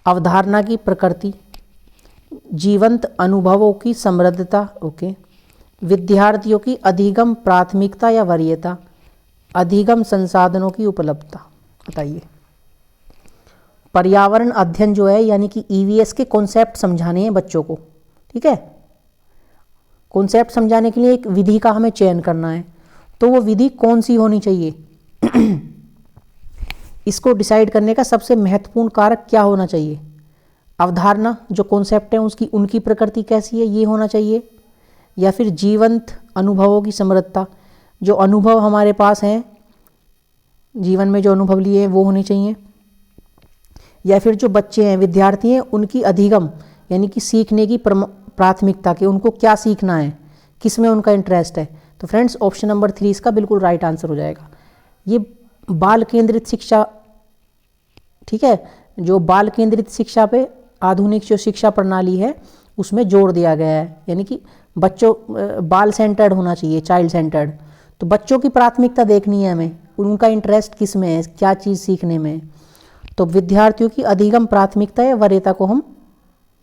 अवधारणा की प्रकृति, जीवंत अनुभवों की समृद्धता, ओके, विद्यार्थियों की अधिगम प्राथमिकता या वरीयता, अधिगम संसाधनों की उपलब्धता। बताइए, पर्यावरण अध्ययन जो है यानी कि ईवीएस के कॉन्सेप्ट समझाने हैं बच्चों को। ठीक है, कॉन्सेप्ट समझाने के लिए एक विधि का हमें चयन करना है, तो वो विधि कौन सी होनी चाहिए इसको डिसाइड करने का सबसे महत्वपूर्ण कारक क्या होना चाहिए? अवधारणा जो कॉन्सेप्ट है उसकी उनकी प्रकृति कैसी है ये होना चाहिए, या फिर जीवंत अनुभवों की समृद्धता, जो अनुभव हमारे पास हैं जीवन में जो अनुभव लिए हैं वो होने चाहिए, या फिर जो बच्चे हैं विद्यार्थी हैं उनकी अधिगम यानी कि सीखने की प्राथमिकता के, उनको क्या सीखना है, किस में उनका इंटरेस्ट है। तो फ्रेंड्स ऑप्शन नंबर 3 इसका बिल्कुल राइट आंसर हो जाएगा। ये बाल केंद्रित शिक्षा, ठीक है, जो बाल केंद्रित शिक्षा पे आधुनिक जो शिक्षा प्रणाली है उसमें जोर दिया गया है, यानी कि बच्चों बाल सेंटर्ड होना चाहिए, चाइल्ड सेंटर्ड। तो बच्चों की प्राथमिकता देखनी है हमें, उनका इंटरेस्ट किस में है, क्या चीज़ सीखने में है। तो विद्यार्थियों की अधिगम प्राथमिकता या वरीयता को हम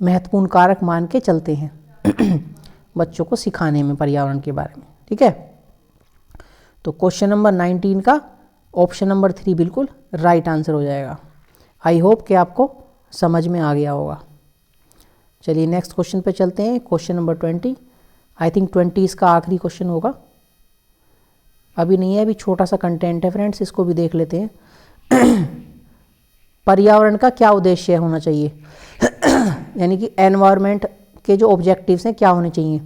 महत्वपूर्ण कारक मान के चलते हैं बच्चों को सिखाने में पर्यावरण के बारे में। ठीक है, तो क्वेश्चन नंबर 19 का ऑप्शन नंबर 3 बिल्कुल राइट आंसर हो जाएगा। आई होप कि आपको समझ में आ गया होगा। चलिए नेक्स्ट क्वेश्चन पे चलते हैं, क्वेश्चन नंबर 20। आई थिंक 20 इसका आखिरी क्वेश्चन होगा, अभी नहीं है, अभी छोटा सा कंटेंट है फ्रेंड्स, इसको भी देख लेते हैं। पर्यावरण का क्या उद्देश्य होना चाहिए यानी कि एनवायरनमेंट के जो ऑब्जेक्टिव्स हैं क्या होने चाहिए?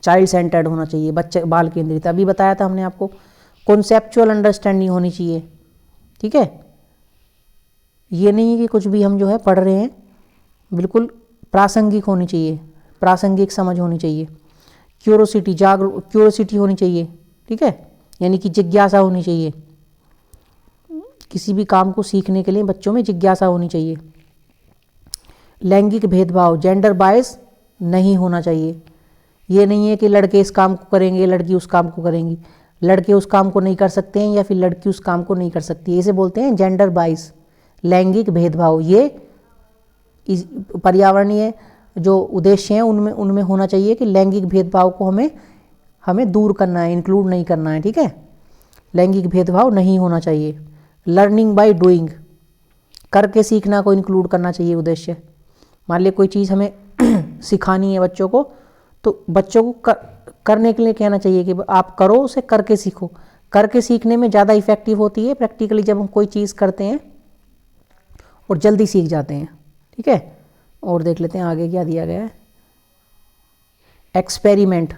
चाइल्ड सेंटर्ड होना चाहिए, बच्चे बाल केंद्रित, अभी बताया था हमने आपको। कॉन्सेप्चुअल अंडरस्टैंडिंग होनी चाहिए। ठीक है, ये नहीं है कि कुछ भी हम जो है पढ़ रहे हैं, बिल्कुल प्रासंगिक होनी चाहिए, प्रासंगिक समझ होनी चाहिए। क्यूरोसिटी होनी चाहिए। ठीक है, यानी कि जिज्ञासा होनी चाहिए, किसी भी काम को सीखने के लिए बच्चों में जिज्ञासा होनी चाहिए। लैंगिक भेदभाव, जेंडर बायस नहीं होना चाहिए। ये नहीं है कि लड़के इस काम को करेंगे, लड़की उस काम को करेंगी, लड़के उस काम को नहीं कर सकते हैं या फिर लड़की उस काम को नहीं कर सकती है। इसे बोलते हैं जेंडर बायस, लैंगिक भेदभाव। ये पर्यावरणीय जो उद्देश्य हैं उनमें उनमें होना चाहिए कि लैंगिक भेदभाव को हमें दूर करना है, इंक्लूड नहीं करना है। ठीक है, लैंगिक भेदभाव नहीं होना चाहिए। लर्निंग बाय डूइंग, करके सीखना को इंक्लूड करना चाहिए उद्देश्य। मान लीजिए कोई चीज़ हमें सिखानी है बच्चों को, तो बच्चों को करने के लिए कहना चाहिए कि आप करो, उसे करके सीखो। करके सीखने में ज़्यादा इफेक्टिव होती है प्रैक्टिकली, जब हम कोई चीज़ करते हैं और जल्दी सीख जाते हैं। ठीक है, और देख लेते हैं आगे क्या दिया गया है। एक्सपेरिमेंट,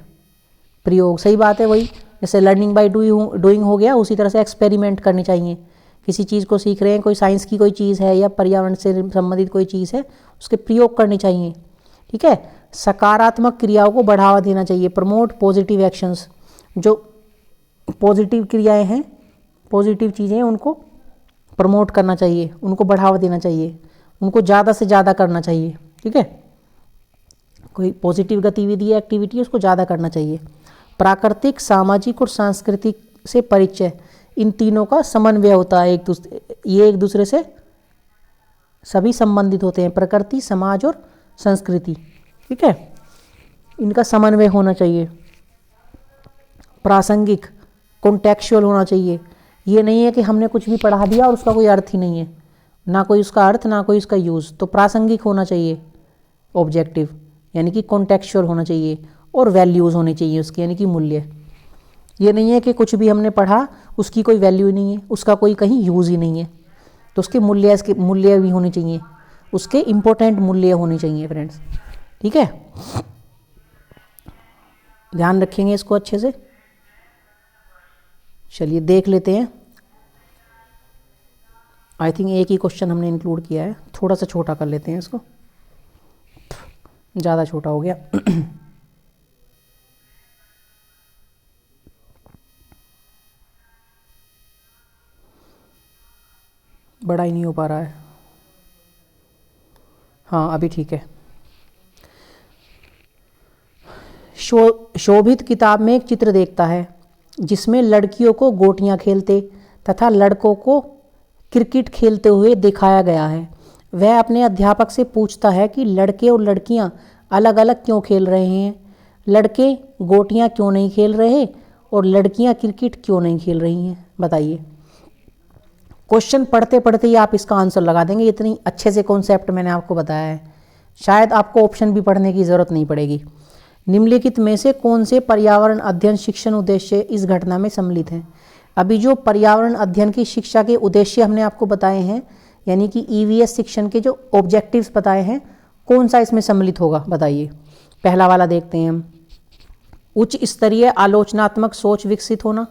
प्रयोग, सही बात है, वही जैसे लर्निंग बाय डूइंग हो गया, उसी तरह से एक्सपेरिमेंट करनी चाहिए। किसी चीज़ को सीख रहे हैं, कोई साइंस की कोई चीज़ है या पर्यावरण से संबंधित कोई चीज़ है, उसके प्रयोग करने चाहिए। ठीक है, सकारात्मक क्रियाओं को बढ़ावा देना चाहिए। प्रमोट पॉजिटिव एक्शंस, जो पॉजिटिव क्रियाएं हैं, पॉजिटिव चीज़ें हैं, उनको प्रमोट करना चाहिए, उनको बढ़ावा देना चाहिए, उनको ज़्यादा से ज़्यादा करना चाहिए। ठीक है, कोई पॉजिटिव गतिविधि या एक्टिविटी है उसको ज़्यादा करना चाहिए। प्राकृतिक, सामाजिक और सांस्कृतिक से परिचय, इन तीनों का समन्वय होता है ये एक दूसरे से सभी संबंधित होते हैं, प्रकृति, समाज और संस्कृति। ठीक है, इनका समन्वय होना चाहिए। प्रासंगिक, कॉन्टेक्चुअल होना चाहिए। ये नहीं है कि हमने कुछ भी पढ़ा दिया और उसका कोई अर्थ ही नहीं है, ना कोई उसका अर्थ ना कोई उसका यूज़। तो प्रासंगिक होना चाहिए, ऑब्जेक्टिव यानी कि कॉन्टेक्चुअल होना चाहिए, और वैल्यूज़ होनी चाहिए उसकी यानी कि मूल्य। ये नहीं है कि कुछ भी हमने पढ़ा उसकी कोई वैल्यू ही नहीं है, उसका कोई कहीं यूज़ ही नहीं है, तो उसके मूल्य भी होने चाहिए, उसके इम्पोर्टेंट मूल्य होने चाहिए फ्रेंड्स। ठीक है, ध्यान रखेंगे इसको अच्छे से। चलिए देख लेते हैं। आई थिंक एक ही क्वेश्चन हमने इंक्लूड किया है, थोड़ा सा छोटा कर लेते हैं इसको, ज़्यादा छोटा हो गया। बड़ा ही नहीं हो पा रहा है। हाँ अभी ठीक है। शोभित किताब में एक चित्र देखता है जिसमें लड़कियों को गोटियां खेलते तथा लड़कों को क्रिकेट खेलते हुए दिखाया गया है। वह अपने अध्यापक से पूछता है कि लड़के और लड़कियां अलग अलग क्यों खेल रहे हैं, लड़के गोटियां क्यों नहीं खेल रहे और लड़कियां क्रिकेट क्यों नहीं खेल रही हैं, बताइए। क्वेश्चन पढ़ते पढ़ते ही आप इसका आंसर लगा देंगे, इतनी अच्छे से कॉन्सेप्ट मैंने आपको बताया है, शायद आपको ऑप्शन भी पढ़ने की ज़रूरत नहीं पड़ेगी। निम्नलिखित में से कौन से पर्यावरण अध्ययन शिक्षण उद्देश्य इस घटना में सम्मिलित हैं। अभी जो पर्यावरण अध्ययन की शिक्षा के उद्देश्य हमने आपको बताए हैं, यानी कि ईवीएस शिक्षण के जो ऑब्जेक्टिव्स बताए हैं, कौन सा इसमें सम्मिलित होगा, बताइए। पहला वाला देखते हैं हम, उच्च स्तरीय आलोचनात्मक सोच विकसित होना।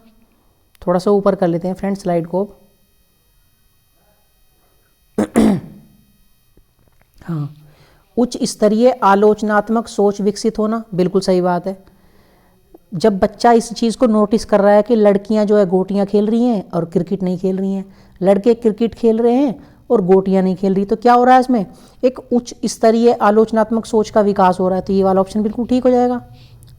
थोड़ा सा ऊपर कर लेते हैं फ्रेंड स्लाइड को। हाँ, उच्च स्तरीय आलोचनात्मक सोच विकसित होना, बिल्कुल सही बात है। जब बच्चा इस चीज़ को नोटिस कर रहा है कि लड़कियां जो है गोटियां खेल रही हैं और क्रिकेट नहीं खेल रही हैं, लड़के क्रिकेट खेल रहे हैं और गोटियां नहीं खेल रही, तो क्या हो रहा है इसमें, एक उच्च स्तरीय आलोचनात्मक सोच का विकास हो रहा है। तो ये वाला ऑप्शन बिल्कुल ठीक हो जाएगा।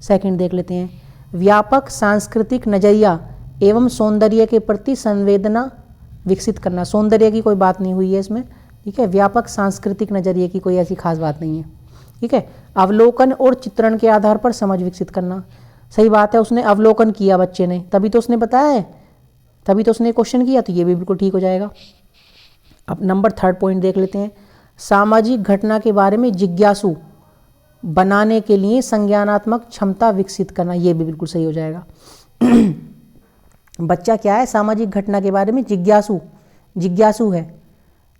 सेकंड देख लेते हैं, व्यापक सांस्कृतिक नजरिया एवं सौंदर्य के प्रति संवेदना विकसित करना। सौंदर्य की कोई बात नहीं हुई है इसमें, ठीक है। व्यापक सांस्कृतिक नजरिए की कोई ऐसी खास बात नहीं है, ठीक है। अवलोकन और चित्रण के आधार पर समझ विकसित करना, सही बात है। उसने अवलोकन किया बच्चे ने, तभी तो उसने बताया है, तभी तो उसने क्वेश्चन किया, तो ये भी बिल्कुल ठीक हो जाएगा। अब नंबर थर्ड पॉइंट देख लेते हैं, सामाजिक घटना के बारे में जिज्ञासु बनाने के लिए संज्ञानात्मक क्षमता विकसित करना, ये भी बिल्कुल सही हो जाएगा। बच्चा क्या है, सामाजिक घटना के बारे में जिज्ञासु है,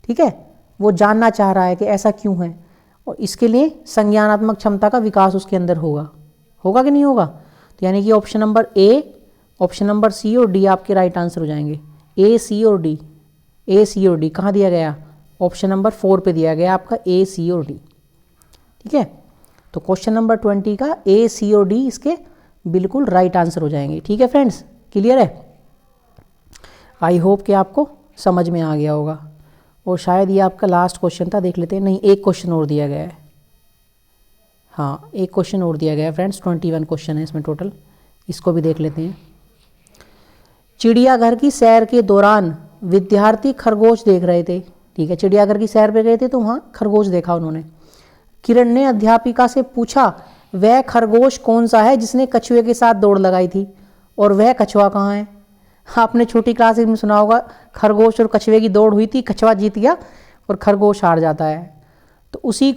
ठीक है। वो जानना चाह रहा है कि ऐसा क्यों है, और इसके लिए संज्ञानात्मक क्षमता का विकास उसके अंदर होगा कि नहीं होगा। तो यानी कि option number A, option number C और डी आपके राइट आंसर हो जाएंगे। ए सी और डी कहाँ दिया गया, ऑप्शन नंबर 4 पे दिया गया आपका ए सी और डी, ठीक है। तो क्वेश्चन नंबर 20 का ए सी और डी इसके बिल्कुल राइट आंसर हो जाएंगे, ठीक है फ्रेंड्स, क्लियर है। आई होप कि आपको समझ में आ गया होगा। और शायद ये आपका लास्ट क्वेश्चन था, देख लेते हैं। नहीं, एक क्वेश्चन और दिया गया है। हाँ, एक क्वेश्चन और दिया गया है फ्रेंड्स, 21 क्वेश्चन है इसमें टोटल, इसको भी देख लेते हैं। चिड़ियाघर की सैर के दौरान विद्यार्थी खरगोश देख रहे थे। ठीक है, चिड़ियाघर की सैर पे गए थे तो वहाँ खरगोश देखा उन्होंने। किरण ने अध्यापिका से पूछा, वह खरगोश कौन सा है जिसने कछुए के साथ दौड़ लगाई थी, और वह कछुआ कहाँ है? आपने छोटी क्लास में सुना होगा, खरगोश और कछुए की दौड़ हुई थी, कछुआ जीत गया और खरगोश हार जाता है। तो उसी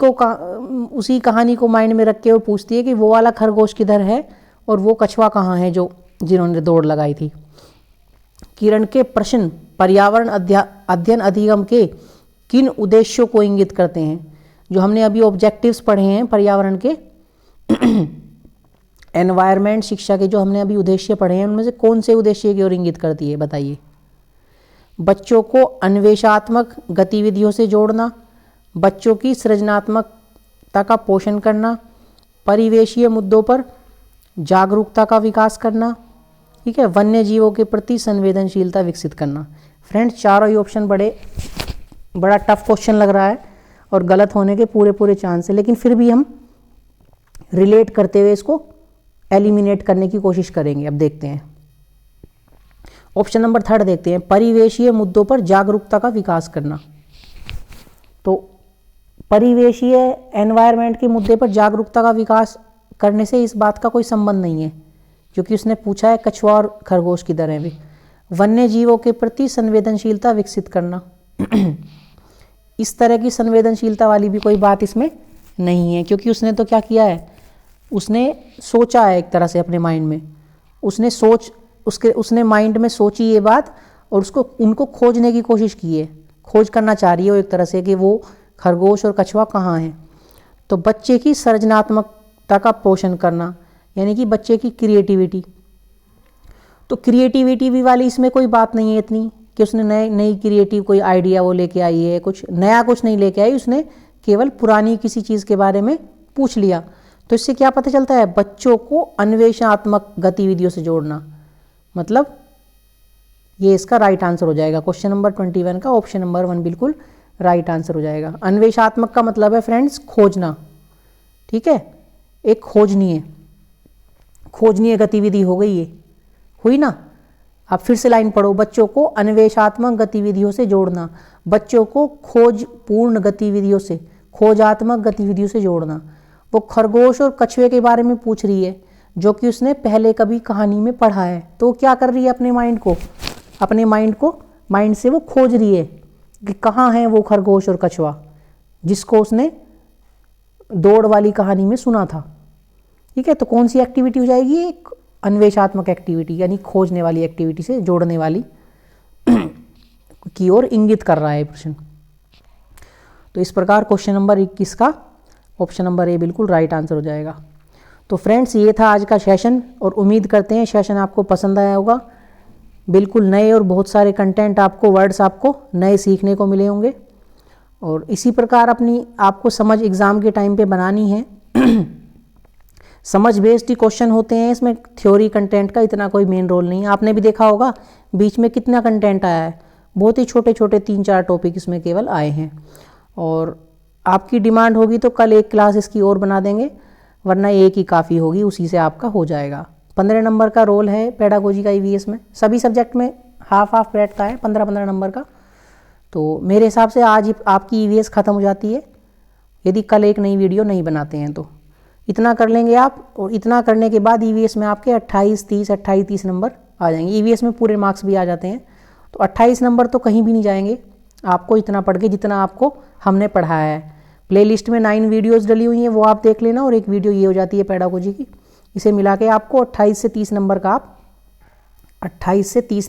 कहानी को माइंड में रख के वो पूछती है कि वो वाला खरगोश किधर है और वो कछुआ कहाँ है जिन्होंने दौड़ लगाई थी। किरण के प्रश्न पर्यावरण अध्ययन अधिगम के किन उद्देश्यों को इंगित करते हैं? जो हमने अभी ऑब्जेक्टिव्स पढ़े हैं पर्यावरण के एनवायरनमेंट शिक्षा के जो हमने अभी उद्देश्य पढ़े हैं, उनमें से कौन से उद्देश्य की ओर इंगित करती है, बताइए। बच्चों को अन्वेषात्मक गतिविधियों से जोड़ना, बच्चों की सृजनात्मकता का पोषण करना, परिवेशीय मुद्दों पर जागरूकता का विकास करना, ठीक है, वन्य जीवों के प्रति संवेदनशीलता विकसित करना। फ्रेंड्स, चारों ही ऑप्शन बड़ा टफ क्वेश्चन लग रहा है और गलत होने के पूरे चांस है, लेकिन फिर भी हम रिलेट करते हुए इसको एलिमिनेट करने की कोशिश करेंगे। अब देखते हैं ऑप्शन नंबर 3 देखते हैं, परिवेशीय मुद्दों पर जागरूकता का विकास करना। तो परिवेशीय एनवायरनमेंट के मुद्दे पर जागरूकता का विकास करने से इस बात का कोई संबंध नहीं है, क्योंकि उसने पूछा है कछुआ और खरगोश किधर है भी। वन्य जीवों के प्रति संवेदनशीलता विकसित करना, इस तरह की संवेदनशीलता वाली भी कोई बात इसमें नहीं है, क्योंकि उसने तो क्या किया है, उसने सोचा है एक तरह से अपने माइंड में, उसने माइंड में सोची ये बात और उनको खोजने की कोशिश की है, खोज करना चाह रही है वो एक तरह से कि वो खरगोश और कछुआ कहाँ हैं। तो बच्चे की सृजनात्मकता का पोषण करना, यानी कि बच्चे की क्रिएटिविटी। तो क्रिएटिविटी भी वाली इसमें कोई बात नहीं है इतनी कि उसने नई क्रिएटिव कोई आइडिया वो लेके आई है, कुछ नया कुछ नहीं लेके आई, उसने केवल पुरानी किसी चीज़ के बारे में पूछ लिया। तो इससे क्या पता चलता है, बच्चों को अन्वेषणात्मक गतिविधियों से जोड़ना, मतलब ये इसका राइट आंसर हो जाएगा। क्वेश्चन नंबर 21 का ऑप्शन नंबर 1 बिल्कुल राइट आंसर हो जाएगा। अन्वेषात्मक का मतलब है फ्रेंड्स खोजना, ठीक है, एक खोजनीय गतिविधि हो गई, ये हुई ना। आप फिर से लाइन पढ़ो, बच्चों को अन्वेषात्मक गतिविधियों से जोड़ना, बच्चों को खोजात्मक गतिविधियों से जोड़ना। वो खरगोश और कछुए के बारे में पूछ रही है जो कि उसने पहले कभी कहानी में पढ़ा है। तो क्या कर रही है, अपने माइंड से वो खोज रही है कि कहाँ है वो खरगोश और कछुआ जिसको उसने दौड़ वाली कहानी में सुना था। ठीक है, तो कौन सी एक्टिविटी हो जाएगी, एक अन्वेषात्मक एक्टिविटी, यानी खोजने वाली एक्टिविटी से जोड़ने वाली की ओर इंगित कर रहा है प्रश्न। तो इस प्रकार क्वेश्चन नंबर 21 का ऑप्शन नंबर ए बिल्कुल राइट आंसर हो जाएगा। तो फ्रेंड्स, ये था आज का सेशन और उम्मीद करते हैं सेशन आपको पसंद आया होगा। बिल्कुल नए और बहुत सारे कंटेंट वर्ड्स आपको नए सीखने को मिले होंगे और इसी प्रकार आपको समझ एग्ज़ाम के टाइम पे बनानी है। समझ बेस्ड ही क्वेश्चन होते हैं, इसमें थ्योरी कंटेंट का इतना कोई मेन रोल नहीं है। आपने भी देखा होगा बीच में कितना कंटेंट आया है, बहुत ही छोटे 3-4 टॉपिक इसमें केवल आए हैं। और आपकी डिमांड होगी तो कल एक क्लास इसकी और बना देंगे, वरना एक ही काफ़ी होगी, उसी से आपका हो जाएगा। 15 नंबर का रोल है पेडागोजी का ईवीएस में, सभी सब्जेक्ट में हाफ बैठता है 15 नंबर का। तो मेरे हिसाब से आज आपकी ईवीएस ख़त्म हो जाती है यदि कल एक नई वीडियो नहीं बनाते हैं तो। इतना कर लेंगे आप, और इतना करने के बाद ईवीएस में आपके 28-30 नंबर आ जाएंगे। ईवीएस में पूरे मार्क्स भी आ जाते हैं, तो 28 नंबर तो कहीं भी नहीं जाएंगे आपको इतना पढ़ के जितना आपको हमने पढ़ाया है। प्लेलिस्ट में 9 वीडियोस डली हुई हैं, वो आप देख लेना, और एक वीडियो ये हो जाती है पेडागोजी की। इसे मिला के आपको 28 से 30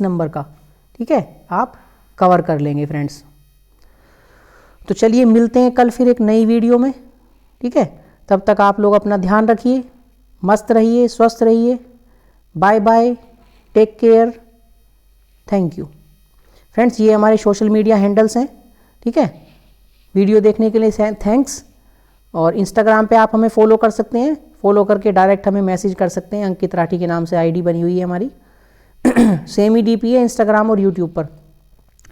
नंबर का ठीक है आप कवर कर लेंगे फ्रेंड्स। तो चलिए मिलते हैं कल फिर एक नई वीडियो में, ठीक है। तब तक आप लोग अपना ध्यान रखिए, मस्त रहिए, स्वस्थ रहिए। Bye bye, take care, thank you friends. ये हमारे सोशल मीडिया हैंडल्स हैं, ठीक है। वीडियो देखने के लिए थैंक्स। और इंस्टाग्राम पे आप हमें फॉलो कर सकते हैं, फॉलो करके डायरेक्ट हमें मैसेज कर सकते हैं। अंकित राठी के नाम से आईडी बनी हुई है हमारी। सेम ही डीपी है इंस्टाग्राम और यूट्यूब पर,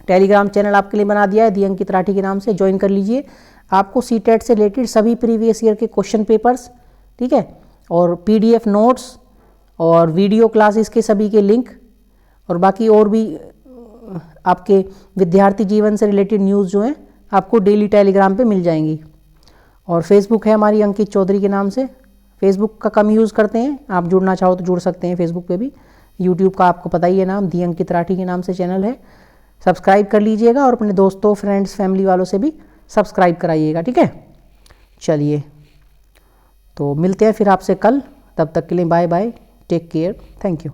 टेलीग्राम चैनल आपके लिए बना दिया है दी अंकित राठी के नाम से, ज्वाइन कर लीजिए। आपको सीटेट से रिलेटेड सभी प्रीवियस ईयर के क्वेश्चन पेपर्स, ठीक है, और पीडीएफ नोट्स और वीडियो क्लासेस के सभी के लिंक और बाकी और भी आपके विद्यार्थी जीवन से रिलेटेड न्यूज़ जो हैं आपको डेली टेलीग्राम पे मिल जाएंगी। और फेसबुक है हमारी अंकित चौधरी के नाम से, फेसबुक का कम यूज़ करते हैं, आप जुड़ना चाहो तो जुड़ सकते हैं फेसबुक पे भी। यूट्यूब का आपको पता ही है नाम, दी अंकित राठी के नाम से चैनल है, सब्सक्राइब कर लीजिएगा और अपने दोस्तों फ्रेंड्स फैमिली वालों से भी सब्सक्राइब कराइएगा, ठीक है। चलिए तो मिलते हैं फिर आपसे कल, तब तक के लिए bye bye, take care, thank you.